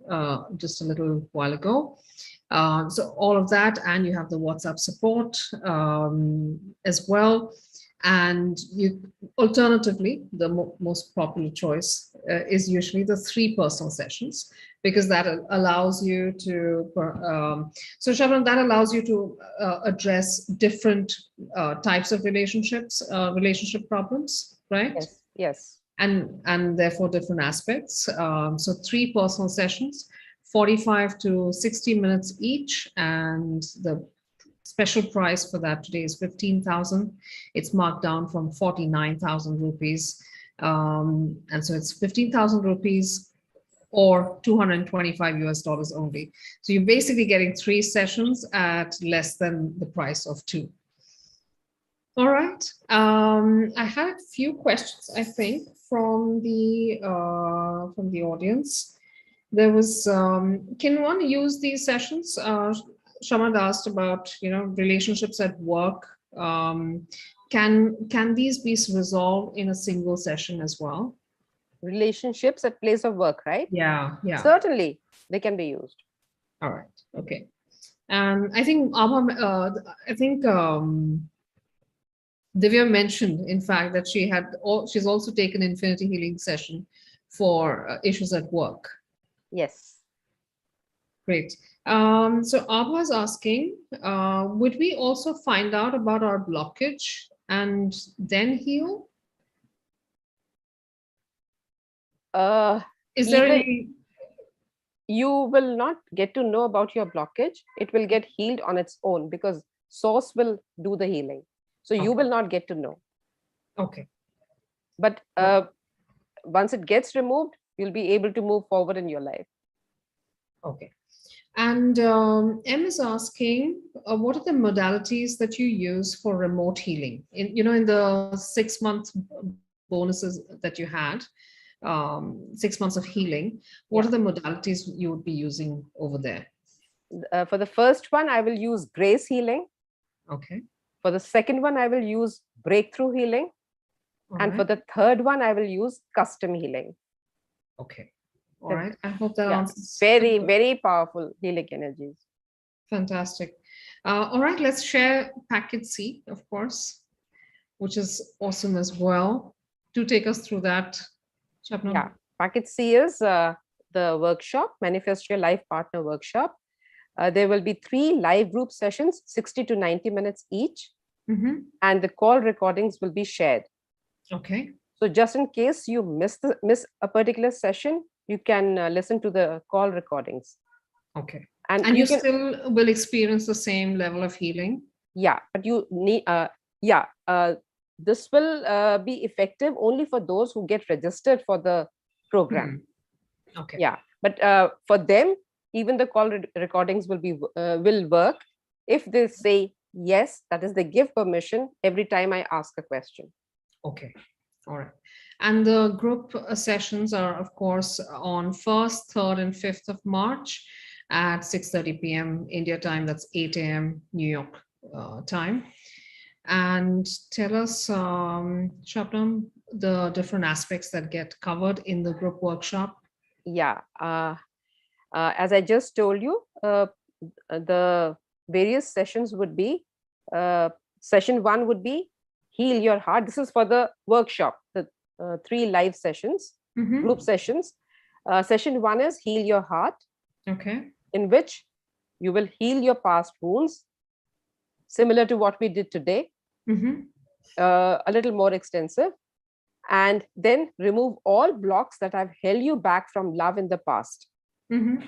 just a little while ago. So all of that, and you have the WhatsApp support as well. And you, alternatively, the most popular choice is usually the 3 personal sessions, because that allows you to, so Shabnam, that allows you to address different types of relationships, relationship problems, right? Yes, yes. And therefore different aspects. So 3 personal sessions, 45 to 60 minutes each, and the special price for that today is 15,000. It's marked down from 49,000 rupees. And so it's 15,000 rupees or 225 US dollars only. So you're basically getting 3 sessions at less than the price of 2. All right. I had a few questions, I think, from the audience. There was, can one use these sessions? Shamad asked about, relationships at work. Can these be resolved in a single session as well? Relationships at place of work, right? Yeah. Certainly, they can be used. All right. Okay. And I think Divya mentioned, in fact, that she's also taken infinity healing session for issues at work. Yes. Great. So Abha is asking, would we also find out about our blockage and then heal? Is there any? You will not get to know about your blockage. It will get healed on its own, because source will do the healing. So you will not get to know. Okay. But once it gets removed, you'll be able to move forward in your life. Okay. And M is asking, what are the modalities that you use for remote healing? In the 6 month bonuses that you had, 6 months of healing, what are the modalities you would be using over there? For the first one, I will use grace healing. Okay. For the second one, I will use breakthrough healing. And for the third one, I will use custom healing. Okay. All right. I hope that answers. Very, very powerful healing energies. Fantastic. All right. Let's share package C, of course, which is awesome as well. Do take us through that, Shabnam. Yeah. Package C is the workshop, Manifest Your Life Partner workshop. There will be 3 live group sessions, 60 to 90 minutes each. And the call recordings will be shared. Okay. So just in case you miss a particular session, you can listen to the call recordings. Okay. And you still will experience the same level of healing? Yeah, but you need, this will be effective only for those who get registered for the program. Okay. Yeah, but for them, even the call recordings will work if they say yes, that is, they give permission every time I ask a question. Okay. All right. And the group sessions are, of course, on 1st, 3rd, and 5th of March at 6:30 p.m. India time. That's 8 a.m. New York time. And tell us, Shabnam, the different aspects that get covered in the group workshop. Yeah. As I just told you, the various sessions would be, session 1 would be Heal Your Heart. This is for the workshop, the 3 live sessions, group sessions. Session 1 is Heal Your Heart. Okay. In which you will heal your past wounds, similar to what we did today, a little more extensive. and then remove all blocks that have held you back from love in the past. Mhm.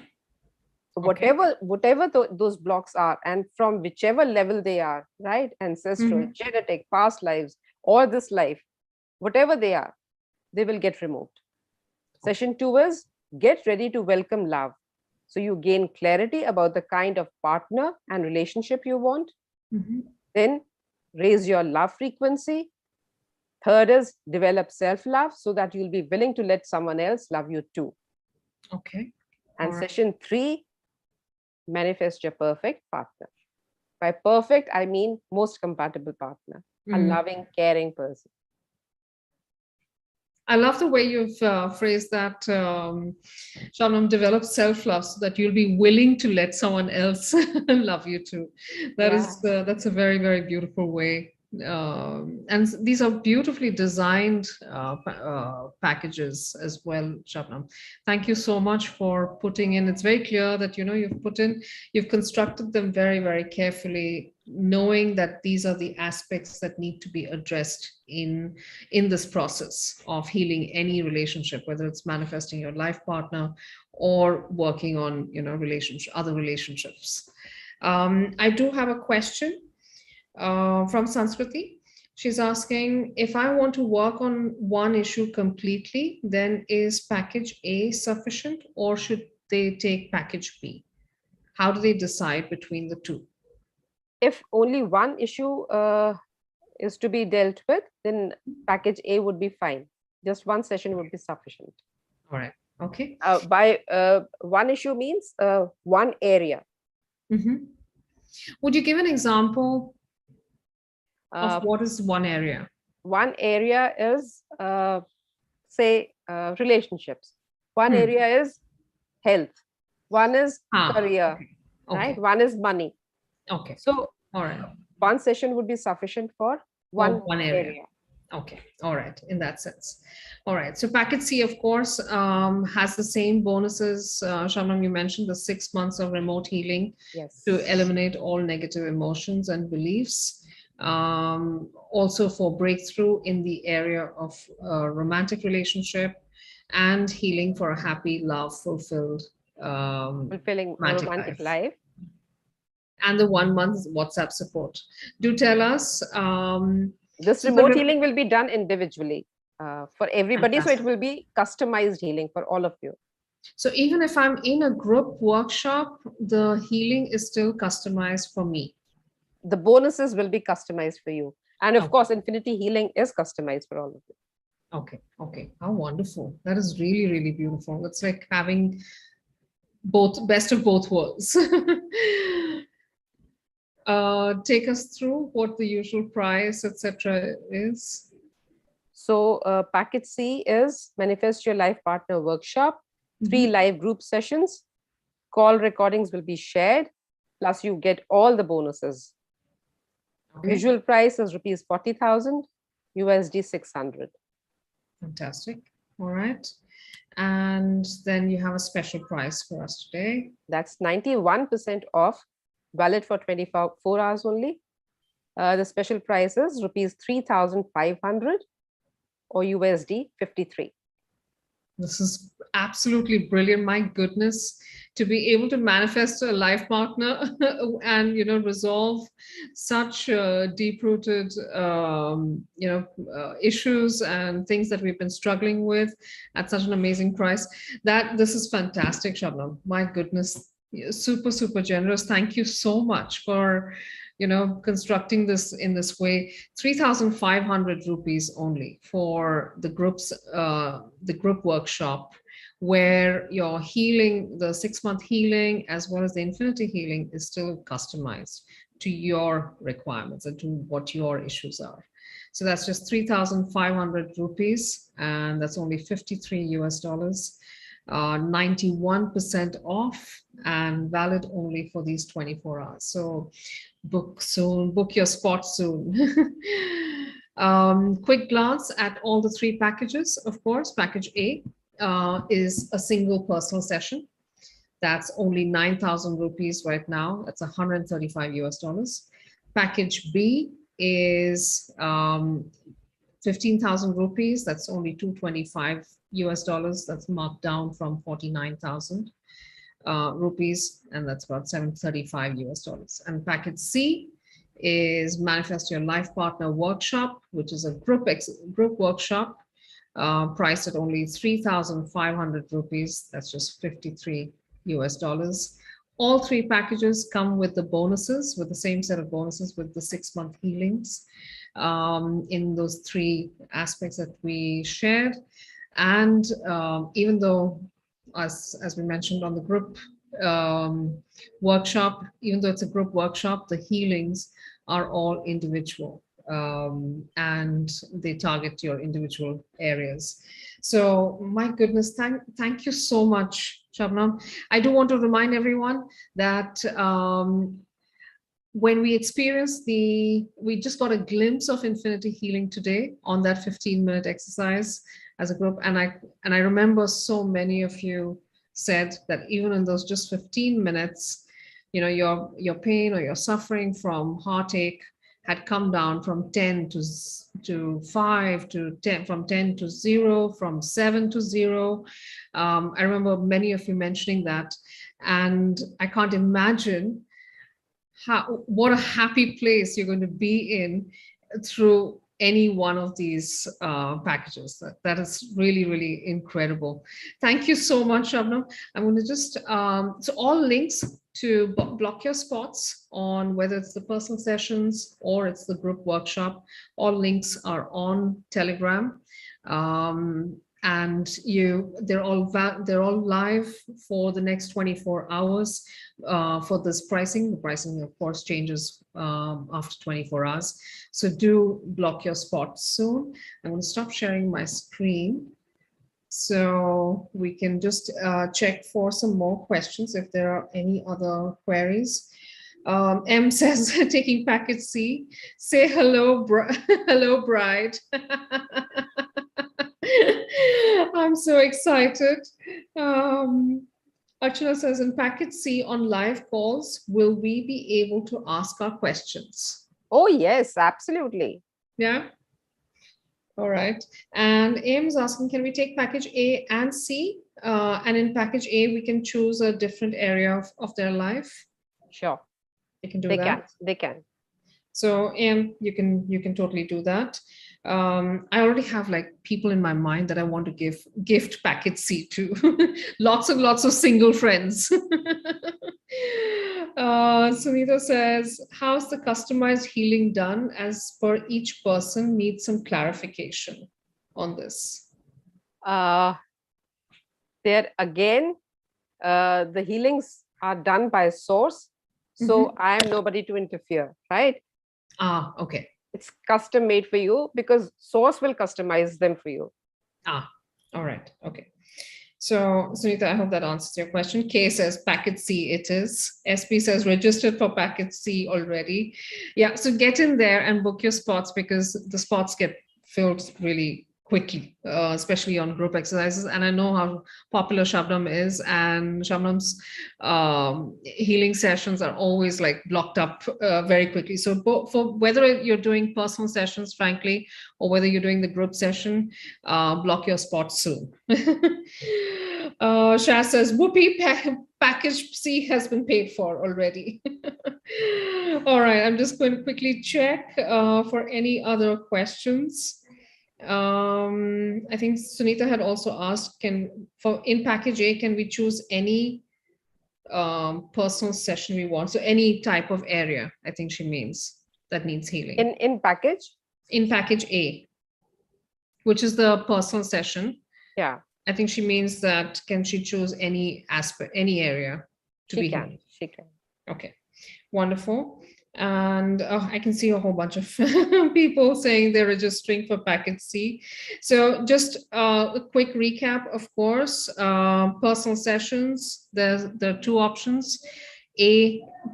So Okay. whatever those blocks are, and from whichever level they are, right? Ancestral, genetic, past lives, or this life, whatever they are, they will get removed. Session 2 is get ready to welcome love. So you gain clarity about the kind of partner and relationship you want. Mhm. Then raise your love frequency. Third is develop self-love so that you'll be willing to let someone else love you too. Okay. And All right. session 3, manifest your perfect partner. By perfect, I mean most compatible partner, a Mm. loving, caring person. I love the way you've phrased that, Shabnam, develop self-love so that you'll be willing to let someone else love you too. That's a very, very beautiful way. And these are beautifully designed packages as well, Shabnam. Thank you so much for putting in. It's very clear that, you've constructed them very, very carefully, knowing that these are the aspects that need to be addressed in this process of healing any relationship, whether it's manifesting your life partner or working on other relationships. I do have a question from Sanskriti. She's asking, if I want to work on one issue completely, then is package A sufficient, or should they take package B? How do they decide between the two? If only one issue is to be dealt with, then package A would be fine. Just one session would be sufficient. All right. Okay. By one issue means one area. Mm-hmm. Would you give an example of what is one area? One area is, say, relationships. One area is health. One is career, okay. right? One is money. Okay. So, all right. One session would be sufficient for one area. Okay. All right. In that sense. All right. So package C, of course, has the same bonuses. Shabnam, you mentioned the 6 months of remote healing to eliminate all negative emotions and beliefs. Also for breakthrough in the area of romantic relationship and healing for a happy, love, fulfilling romantic life. And the 1 month WhatsApp support. Do tell us. This remote healing will be done individually for everybody. Fantastic. So it will be customized healing for all of you. So even if I'm in a group workshop, the healing is still customized for me. The bonuses will be customized for you. And of course, Infinity Healing is customized for all of you. Okay. Okay. How wonderful. That is really, really beautiful. It's like having best of both worlds. Take us through what the usual price, etc. is. So package C is Manifest Your Life Partner Workshop, 3 live group sessions. Call recordings will be shared, plus you get all the bonuses. Okay. Usual price is rupees 40,000, USD 600. Fantastic. All right. And then you have a special price for us today. That's 91% off, valid for 24 hours only. The special price is rupees 3,500 or USD 53. This is absolutely brilliant. My goodness, to be able to manifest a life partner and, resolve such deep-rooted, issues and things that we've been struggling with at such an amazing price. This is fantastic, Shabnam. My goodness, super, super generous. Thank you so much for constructing this in this way. 3,500 rupees only for the group workshop, where your healing, the 6-month healing, as well as the infinity healing, is still customized to your requirements and to what your issues are. So that's just 3,500 rupees, and that's only $53 US. 91% off and valid only for these 24 hours. So book soon, book your spot soon. Quick glance at all the 3 packages. Of course, package A is a single personal session. That's only 9,000 rupees right now. That's $135 US. Package B is 15,000 rupees. That's only 225 US dollars. That's marked down from 49,000 rupees, and that's about 735 US dollars. And package C is Manifest Your Life Partner Workshop, which is a group workshop priced at only 3,500 rupees. That's just 53 US dollars. All three packages come with the bonuses, with the same set of bonuses, with the 6-month healings in those three aspects that we shared. And even though, as we mentioned on the group workshop, even though it's a group workshop, the healings are all individual, and they target your individual areas. So my goodness, thank you so much, Shabnam. I do want to remind everyone that when we experienced we just got a glimpse of infinity healing today on that 15-minute exercise as a group. And I remember so many of you said that even in those just 15 minutes, you know, your pain or your suffering from heartache had come down from 10 to 5 to 10, from 10 to 0, from 7 to 0. I remember many of you mentioning that, and I can't imagine what a happy place you're going to be in through any one of these packages. That is really, really incredible. Thank you so much, Shabnam. I'm going to just, so all links to block your spots on whether it's the personal sessions or it's the group workshop, all links are on Telegram. And they're all live for the next 24 hours for this pricing. The pricing, of course, changes after 24 hours. So do block your spot soon. I'm going to stop sharing my screen so we can just check for some more questions if there are any other queries. M says, taking package C. Say hello, hello, bride. I'm so excited. Archana says, in package C on live calls, will we be able to ask our questions? Oh, yes, absolutely. Yeah. All right. And AM is asking, can we take package A and C? And in package A, we can choose a different area of their life. Sure. They can do that. They can. So AM, you can totally do that. I already have like people in my mind that I want to gift package C to. Lots and lots of single friends. Sunita says, how's the customized healing done, as per each person needs some clarification on this? There again, the healings are done by source. So I am nobody to interfere, right? Ah, okay. It's custom made for you because source will customize them for you. Ah, all right. Okay. So, Sunita, I hope that answers your question. K says package C it is. SP says registered for package C already. Yeah, so get in there and book your spots, because the spots get filled really quickly, especially on group exercises. And I know how popular Shabnam is, and Shabnam's healing sessions are always like blocked up very quickly. So for whether you're doing personal sessions, frankly, or whether you're doing the group session, block your spot soon. Shah says, whoopee, package C has been paid for already. All right, I'm just going to quickly check for any other questions. I think Sunita had also asked, in package A, can we choose any personal session we want? So any type of area, I think she means, that needs healing. In package? In package A, which is the personal session. Yeah. I think she means that can she choose any aspect, any area to be healed? She can. Okay, wonderful. And I can see a whole bunch of people saying they're registering for package C. So just a quick recap, of course, personal sessions, there are two options.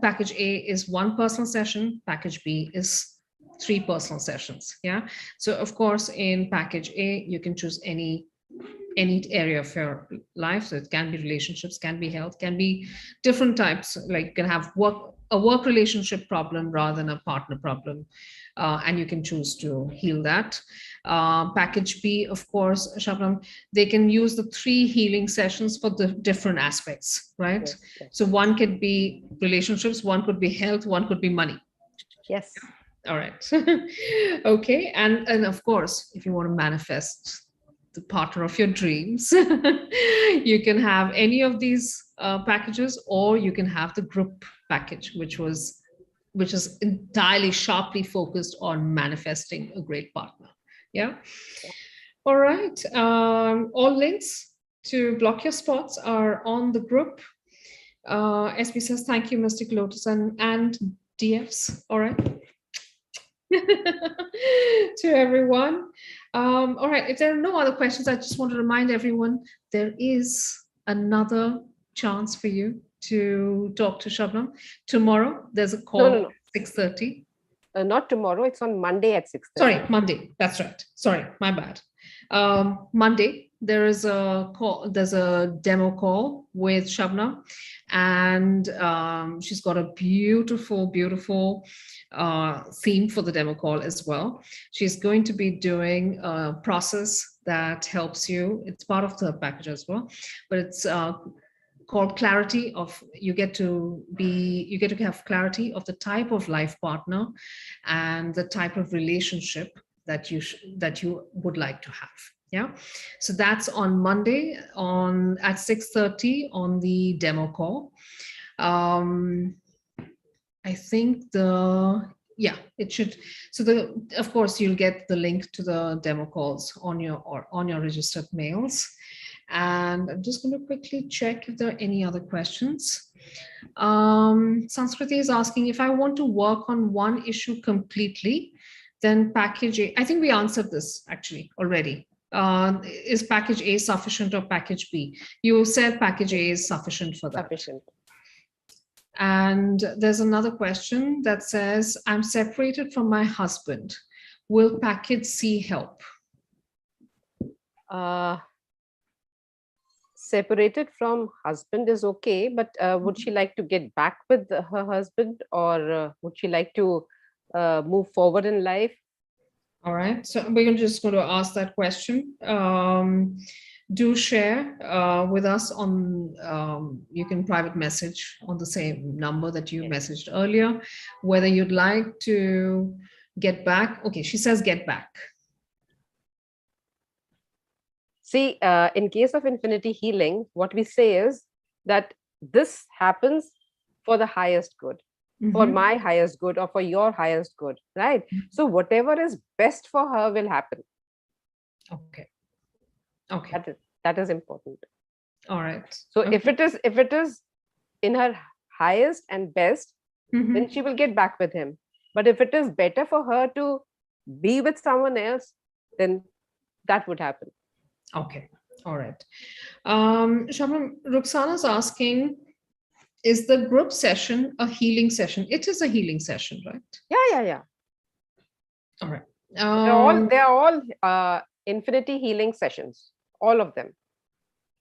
Package A is one personal session, package B is 3 personal sessions. Yeah. So of course, in package A, you can choose any area of your life. So it can be relationships, can be health, can be different types, like you can have work, a work relationship problem rather than a partner problem. And you can choose to heal that. Package B, of course, Shabnam, they can use the 3 healing sessions for the different aspects, right? Yes, yes. So one could be relationships, one could be health, one could be money. Yes. All right. Okay. And of course, if you want to manifest the partner of your dreams, you can have any of these packages, or you can have the group package, which is entirely sharply focused on manifesting a great partner. Yeah. All right. All links to block your spots are on the group. SB says, thank you, Mystic Lotus and DFs. All right. To everyone. All right, if there are no other questions, I just want to remind everyone there is another chance for you to talk to Shabnam. Tomorrow, there's a call No. at 6:30. Not tomorrow, it's on Monday at 6:30. Sorry, Monday. That's right. Sorry, my bad. Monday, there is a call. There's a demo call with Shabnam, and she's got a beautiful theme for the demo call as well. She's going to be doing a process that helps you. It's part of the package as well, but it's called clarity of, you get to have clarity of the type of life partner and the type of relationship that you would like to have. Yeah, so that's on Monday at 6:30 on the demo call. I think it should. So of course you'll get the link to the demo calls on your registered mails. And I'm just going to quickly check if there are any other questions. Sanskriti is asking, if I want to work on one issue completely, then package A, I think we answered this actually already. Is package A sufficient or package B? You said package A is sufficient for that. Sufficient. And there's another question that says, I'm separated from my husband. Will package C help? Separated from husband is okay, but would she like to get back with her husband, or would she like to move forward in life? All right, so we're just going to ask that question. Do share with us on, you can private message on the same number that you messaged earlier, whether you'd like to get back. Okay, she says get back. See, in case of infinity healing, what we say is that this happens for the highest good, for my highest good, or for your highest good, right? So whatever is best for her will happen. Okay. Okay. That is important. All right. So if it is in her highest and best, then she will get back with him. But if it is better for her to be with someone else, then that would happen. Okay. All right. Shabnam, Ruxana's asking, is the group session a healing session? It is a healing session, right? Yeah. All right. They're all infinity healing sessions, all of them.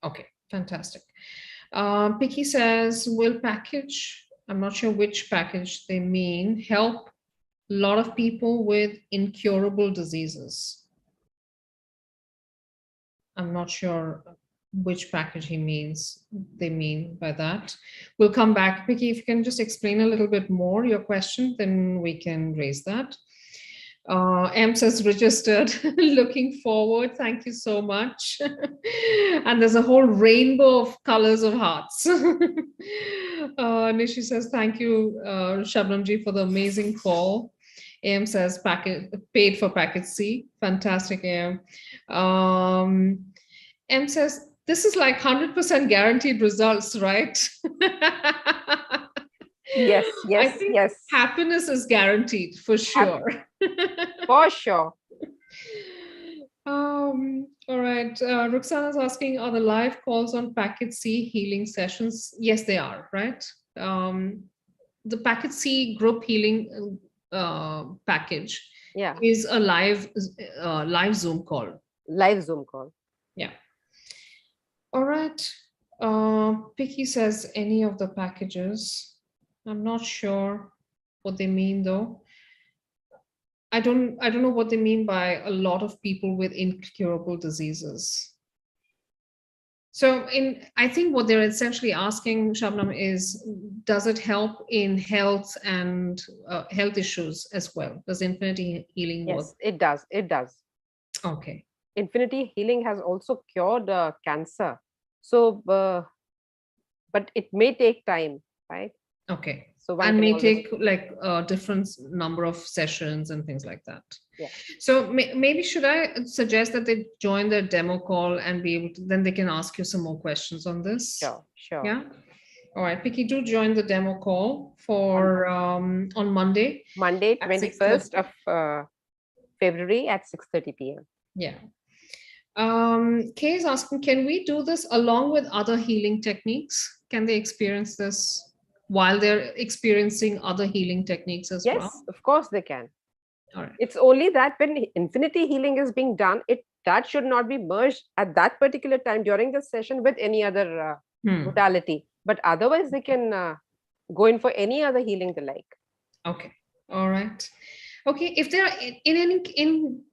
Okay, fantastic. Picky says, will package, I'm not sure which package they mean, help a lot of people with incurable diseases? I'm not sure which package they mean by that. We'll come back. Picky, if you can just explain a little bit more your question, then we can raise that. M says registered, looking forward. Thank you so much. And there's a whole rainbow of colors of hearts. Nishi says, thank you, Shabnamji, for the amazing call. AM says paid for package C. Fantastic, AM. M says, this is like 100% guaranteed results, right? Yes. I think happiness is guaranteed for sure. For sure. All right. Ruxana is asking, are the live calls on package C healing sessions? Yes, they are, right? The package C group healing package is a live Zoom call. Live Zoom call. Yeah. All right. Picky says any of the packages. I'm not sure what they mean though. I don't know what they mean by a lot of people with incurable diseases. So I think what they're essentially asking, Shabnam, is does it help in health and health issues as well? Does infinity healing work? Yes, it does. It does. Okay. Infinity healing has also cured cancer. So, but it may take time, right? Okay. So one And can may always, take like a different number of sessions and things like that. yeah. So maybe should I suggest that they join the demo call and be able to, then they can ask you some more questions on this. Sure, sure. Yeah. All right, Picky, do join the demo call for on Monday. Monday, at 21st of February at 6:30 p.m. Yeah. Kay is asking, can we do this along with other healing techniques? Can they experience this while they're experiencing other healing techniques as well? Yes, of course they can. All right. It's only that when infinity healing is being done, that should not be merged at that particular time during the session with any other modality. But otherwise, they can go in for any other healing they like. Okay. All right. Okay. If there are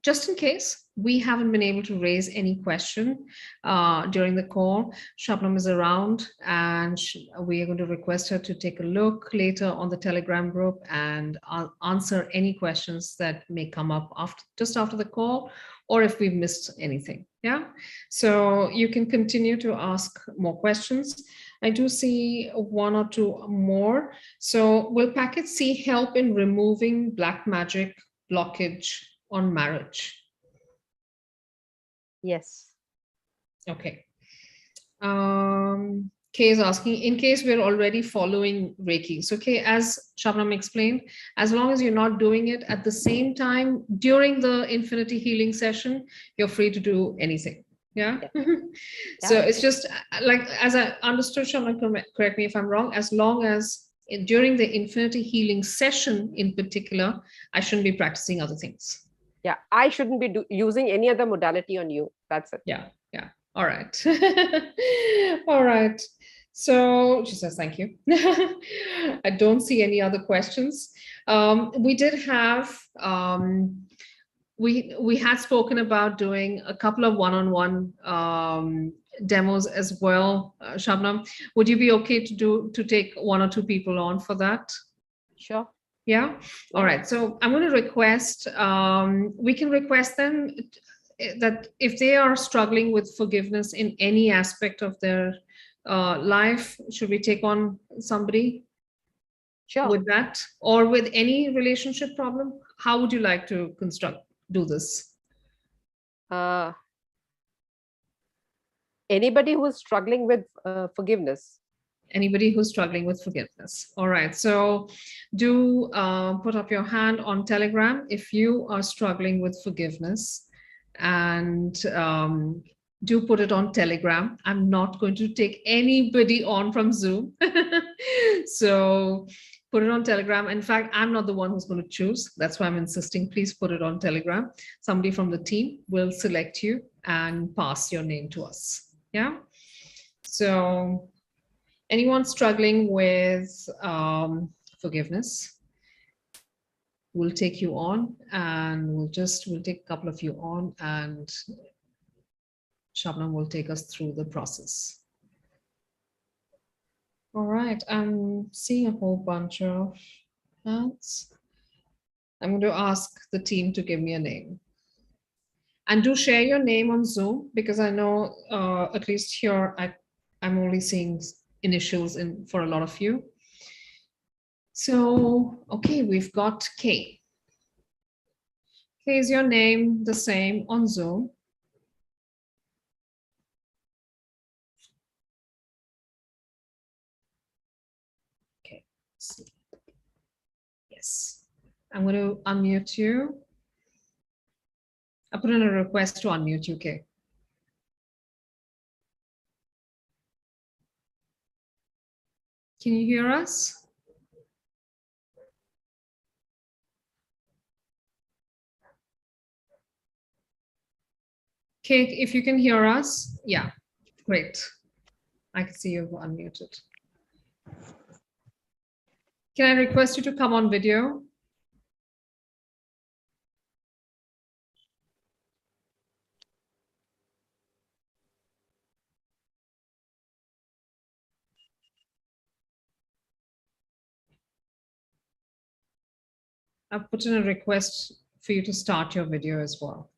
just in case we haven't been able to raise any question during the call, Shabnam is around, and we are going to request her to take a look later on the Telegram group and answer any questions that may come up just after the call, or if we've missed anything. Yeah. So you can continue to ask more questions. I do see one or two more. So will packet C help in removing black magic blockage on marriage? Yes. Okay. Kay is asking, in case we're already following Reiki. So Kay, as Shabnam explained, as long as you're not doing it at the same time during the infinity healing session, you're free to do anything. Yeah. So it's just like, as I understood, Shabnam, correct me if I'm wrong, as long as during the infinity healing session in particular, I shouldn't be practicing other things. Yeah, I shouldn't be using any other modality on you. That's it. Yeah, yeah. All right. All right. So she says, thank you. I don't see any other questions. We did have, we had spoken about doing a couple of one-on-one demos as well. Shabnam, would you be okay to take one or two people on for that? Sure. Yeah. All right. So I'm going to request, we can request them that if they are struggling with forgiveness in any aspect of their life, should we take on somebody with that, or with any relationship problem? How would you like to do this? Anybody who is struggling with forgiveness. Anybody who's struggling with forgiveness. All right. So do put up your hand on Telegram if you are struggling with forgiveness, and do put it on Telegram. I'm not going to take anybody on from Zoom. So put it on Telegram. In fact, I'm not the one who's going to choose. That's why I'm insisting. Please put it on Telegram. Somebody from the team will select you and pass your name to us. Yeah. So anyone struggling with forgiveness, we'll take you on, and we'll take a couple of you on, and Shabnam will take us through the process. All right, I'm seeing a whole bunch of hands. I'm going to ask the team to give me a name. And do share your name on Zoom, because I know at least here I'm only seeing initials for a lot of you. So, okay, we've got Kay. Kay, is your name the same on Zoom? Okay, let's see. Yes, I'm going to unmute you. I put in a request to unmute you, Kay. Can you hear us? Kate, if you can hear us, yeah, great. I can see you've unmuted. Can I request you to come on video? I've put in a request for you to start your video as well.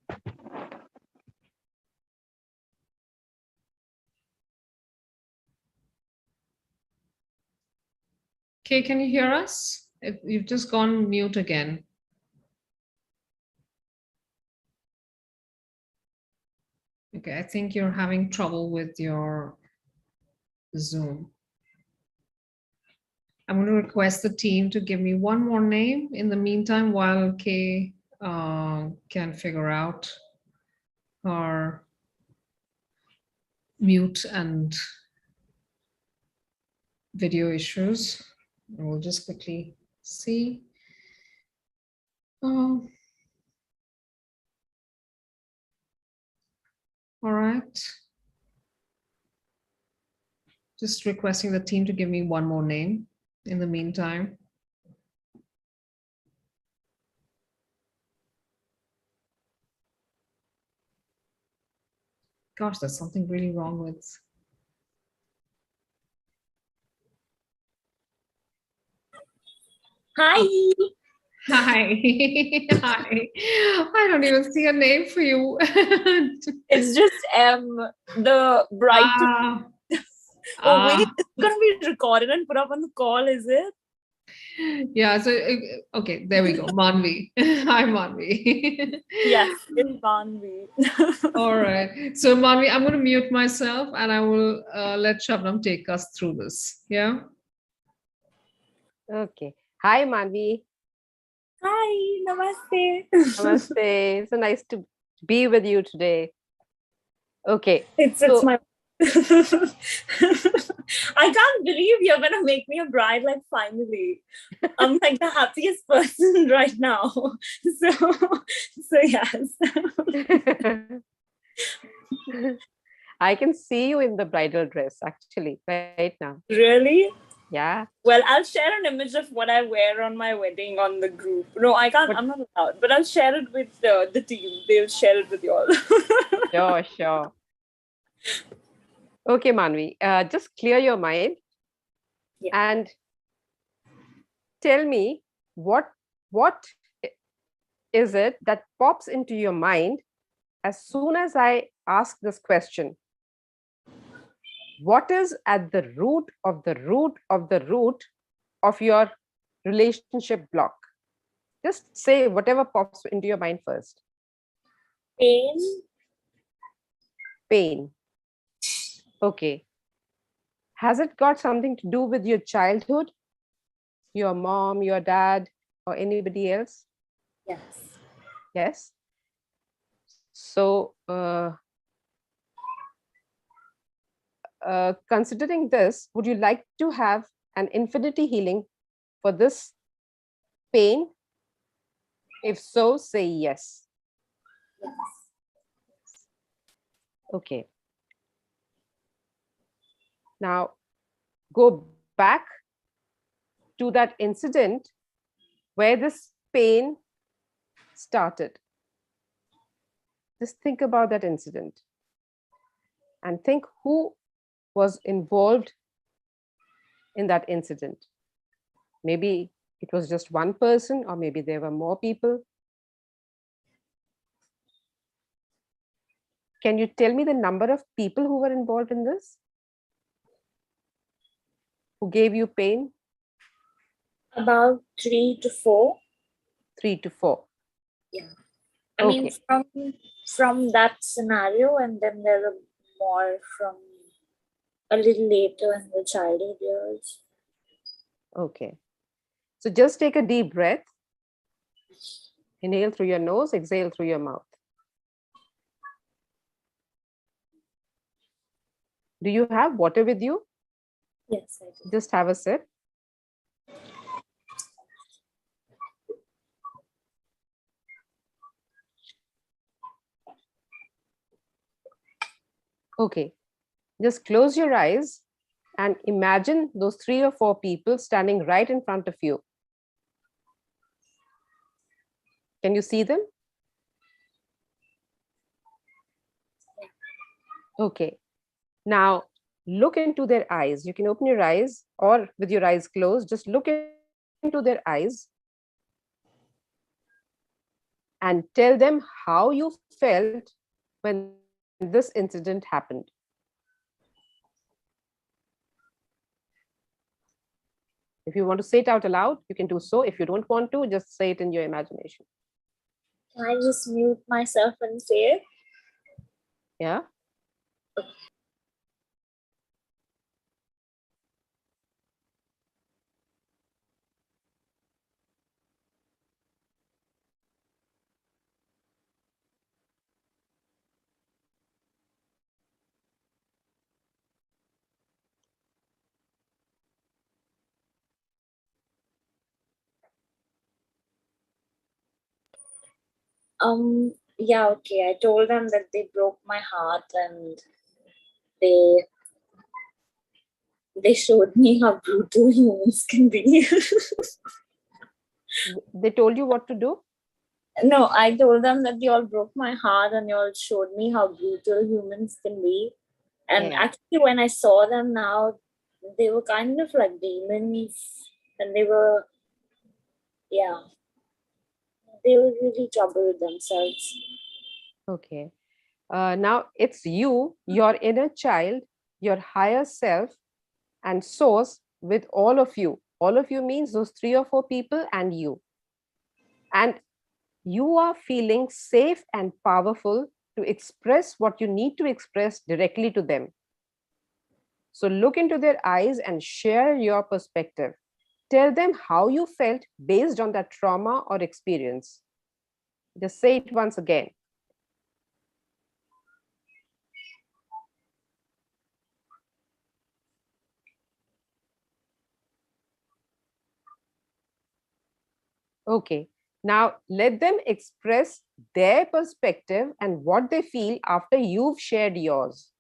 Okay, can you hear us? You've just gone mute again. Okay, I think you're having trouble with your Zoom. I'm going to request the team to give me one more name in the meantime while Kay can figure out her mute and video issues. And we'll just quickly see. All right. Just requesting the team to give me one more name in the meantime. Gosh, there's something really wrong with. Hi. Hi. Hi. I don't even see a name for you. It's just the bright. Oh wait, it's gonna be recorded and put up on the call, is it? Yeah, so okay, there we go. Manvi. Hi, Manvi. Yes, it's Manvi. All right. So Manvi, I'm going to mute myself and I will let Shabnam take us through this. Yeah. Okay. Hi, Manvi. Hi, namaste. Namaste. So nice to be with you today. Okay. It's my I can't believe you're gonna make me a bride, like finally. I'm like the happiest person right now. So yes. I can see you in the bridal dress actually right now. Really? Yeah. Well, I'll share an image of what I wear on my wedding on the group. No, I can't. I'm not allowed. But I'll share it with the team. They'll share it with you all. Sure, sure. Okay, Manvi, just clear your mind and tell me what is it that pops into your mind as soon as I ask this question. What is at the root of the root of the root of your relationship block? Just say whatever pops into your mind first. Pain. Pain. Okay. Has it got something to do with your childhood? Your mom, your dad, or anybody else? Yes. Yes. So, considering this, would you like to have an infinity healing for this pain? If so, say yes. Yes. Okay. Now, go back to that incident where this pain started. Just think about that incident and think who was involved in that incident. Maybe it was just one person, or maybe there were more people. Can you tell me the number of people who were involved in this? Who gave you pain? About 3 to 4. 3 to 4. Yeah. I mean, Okay. from that scenario, and then there were more from a little later in the childhood years. Okay. So just take a deep breath. Inhale through your nose, exhale through your mouth. Do you have water with you? Yes, I do. Just have a sip. Okay. Just close your eyes And imagine those 3 or 4 people standing right in front of you. Can you see them? Okay. Now look into their eyes. You can open your eyes, or with your eyes closed, just look into their eyes and tell them how you felt when this incident happened. If you want to say it out aloud, you can do so. If you don't want to, just say it in your imagination. Can I just mute myself and say it? Yeah. Yeah, okay. I told them that they broke my heart and they showed me how brutal humans can be. They told you what to do? No, I told them that you all broke my heart and you all showed me how brutal humans can be. And Yeah. actually, when I saw them now, they were kind of like demons, and they were really troubled themselves. Okay. Now it's you, your inner child, your higher self, and source with all of you. All of you means those 3 or 4 people and you. And you are feeling safe and powerful to express what you need to express directly to them. So look into their eyes and share your perspective. Tell them how you felt based on that trauma or experience. Just say it once again. Okay. Now let them express their perspective and what they feel after you've shared yours.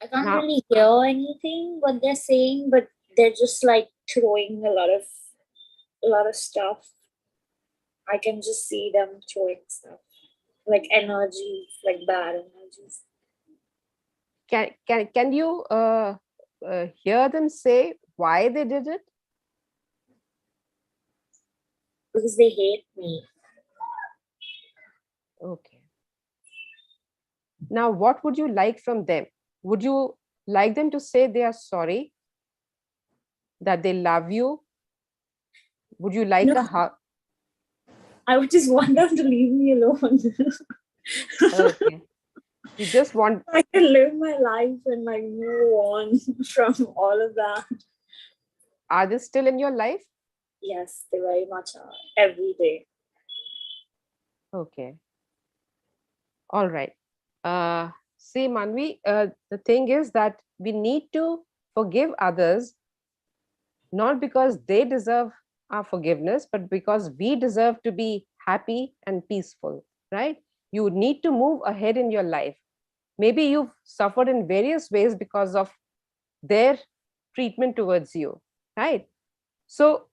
I can't Now, really hear anything what they're saying, but they're just like throwing a lot of stuff. I can just see them throwing stuff, like energy, like bad energies. can you hear them say why they did it? Because they hate me. Okay. Now, what would you like from them? Would you like them to say they are sorry, that they love you? Would you like No. a hug? I would just want them to leave me alone. Okay. You just want, I can live my life and like move on from all of that. are they still in your life? Yes, they very much are. Every day. Okay. All right. See, Manvi, the thing is that we need to forgive others, not because they deserve our forgiveness, but because we deserve to be happy and peaceful, right? You need to move ahead in your life. Maybe you've suffered in various ways because of their treatment towards you, right? So,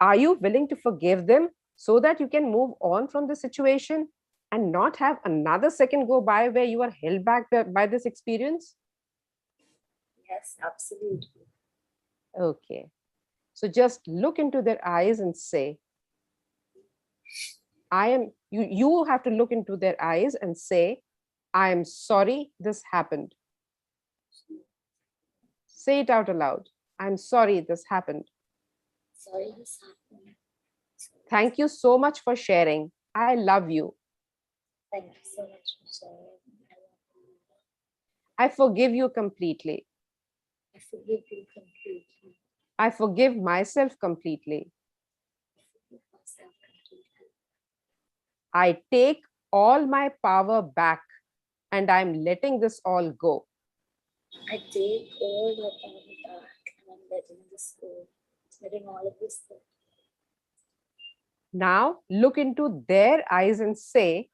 are you willing to forgive them so that you can move on from the situation and not have another second go by where you are held back by this experience? Yes, absolutely. Okay. So just look into their eyes and say, you have to look into their eyes and say, I am sorry this happened. Say it out aloud. I'm sorry this happened. Sorry this happened. Thank you so much for sharing. I love you. Thank you so much for sharing. I forgive you completely. I forgive you completely. I forgive myself completely. I forgive myself completely. I take all my power back and I'm letting this all go. I take all my power back and I'm letting this go. all of this thing. Now look into their eyes and say,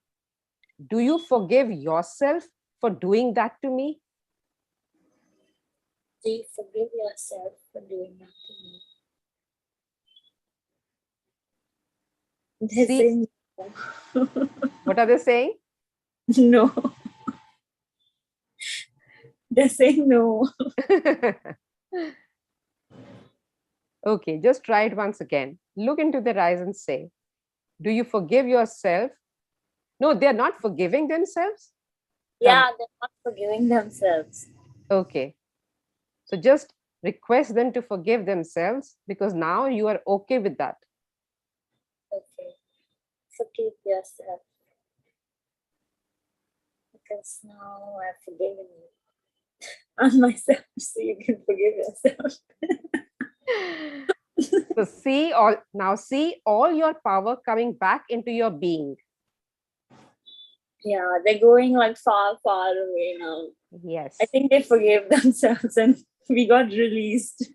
do you forgive yourself for doing that to me? Do you forgive yourself for doing that to me? They're See- saying What are they saying? no. They're saying no. Okay, just try it once again. Look into their eyes and say, do you forgive yourself? No, they're not forgiving themselves. Yeah, they're not forgiving themselves. Okay. So just request them to forgive themselves, because now you are okay with that. Okay. Forgive yourself. Because now I've forgiven you. And myself, so you can forgive yourself. So see all your power coming back into your being. Yeah, they're going like far, far away now. Yes. I think they forgave themselves and we got released.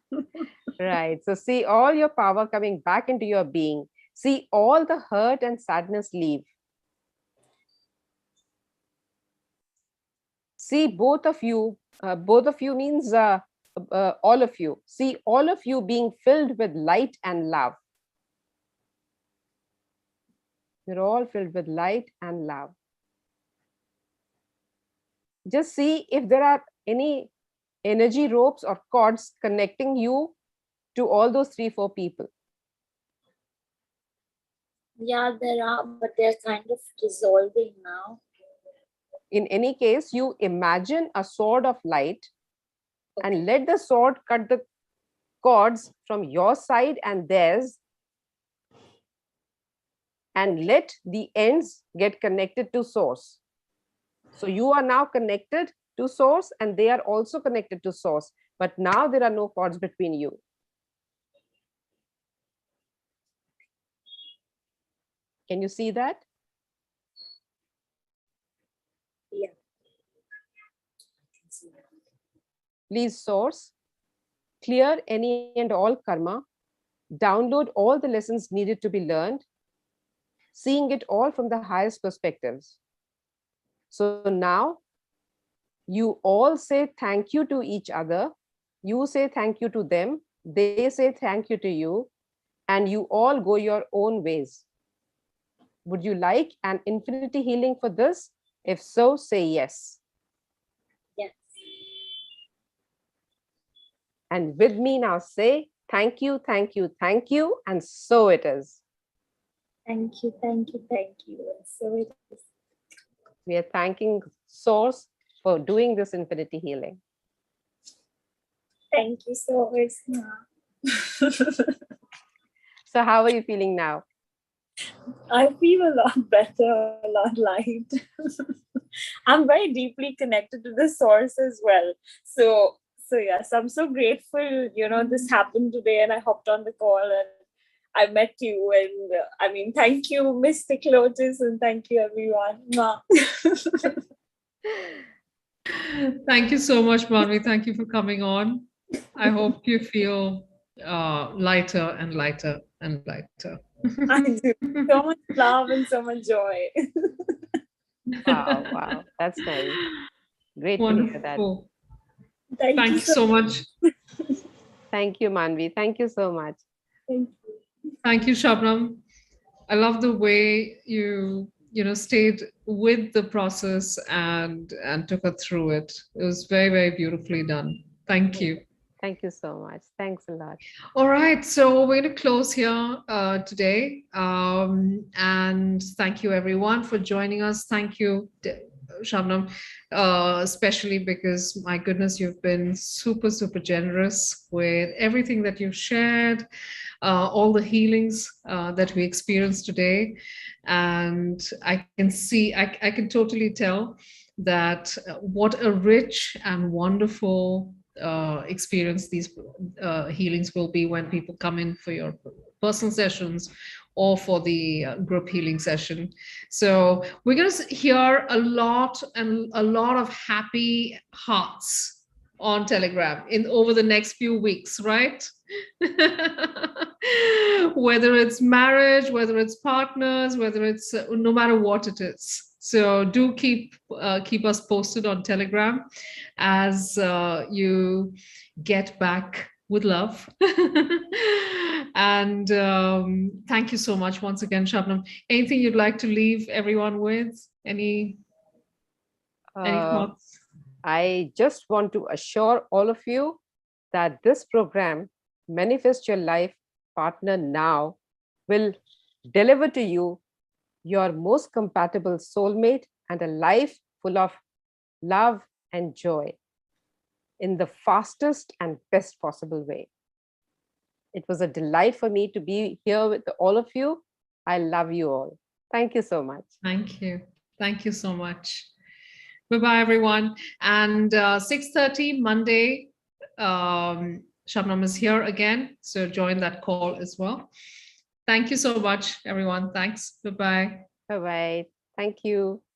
Right. So see all your power coming back into your being. See all the hurt and sadness leave. See both of you means all of you. See all of you being filled with light and love. You're all filled with light and love. Just see if there are any energy ropes or cords connecting you to all those 3-4 people. Yeah, there are, but they're kind of dissolving now. In any case, you imagine a sword of light and let the sword cut the cords from your side and theirs, and let the ends get connected to source. So you are now connected to source and they are also connected to source, but now there are no cords between you. Can you see that? Yeah. I can see that. Please, source, clear any and all karma, download all the lessons needed to be learned, seeing it all from the highest perspectives. So now you all say thank you to each other. You say thank you to them. They say thank you to you, and you all go your own ways. Would you like an infinity healing for this? If so, say yes. Yes. And with me now say thank you, thank you, thank you, and so it is. Thank you, thank you, thank you. And so it is. We are thanking Source for doing this infinity healing. Thank you so much. So how are you feeling now? I feel a lot better, a lot light. I'm very deeply connected to the source as well. So yes, I'm so grateful, this happened today and I hopped on the call and I met you. And thank you, Mystic Lotus, and thank you, everyone. Mwah. Thank you so much, Manvi. Thank you for coming on. I hope you feel lighter and lighter and lighter. I do. So much love and so much joy. Wow, that's nice. Great to hear that. Wonderful. Thank Thank you so much. Thank you, Manvi. Thank you so much. Thank you. Thank you, Shabnam. I love the way you stayed with the process and took her through it. It was very, very beautifully done. Thank you. Thank you so much. Thanks a lot. All right, so we're going to close here today. And thank you, everyone, for joining us. Thank you, Shabnam, especially because, my goodness, you've been super, super generous with everything that you've shared, all the healings that we experienced today. And I can see, I can totally tell that what a rich and wonderful experience these healings will be when people come in for your personal sessions or for the group healing session. So we're going to hear a lot of happy hearts on Telegram over the next few weeks, right? Whether it's marriage, whether it's partners, whether it's no matter what it is. So do keep us posted on Telegram as you get back with love. And thank you so much once again, Shabnam. Anything you'd like to leave everyone with? Any thoughts? I just want to assure all of you that this program, Manifest Your Life Partner Now, will deliver to you your most compatible soulmate and a life full of love and joy in the fastest and best possible way. It was a delight for me to be here with all of you. I love you all. Thank you so much. Thank you. Thank you so much. Bye-bye, everyone. And 6:30 Monday, Shabnam is here again. So join that call as well. Thank you so much, everyone. Thanks. Bye-bye. Bye-bye. Thank you.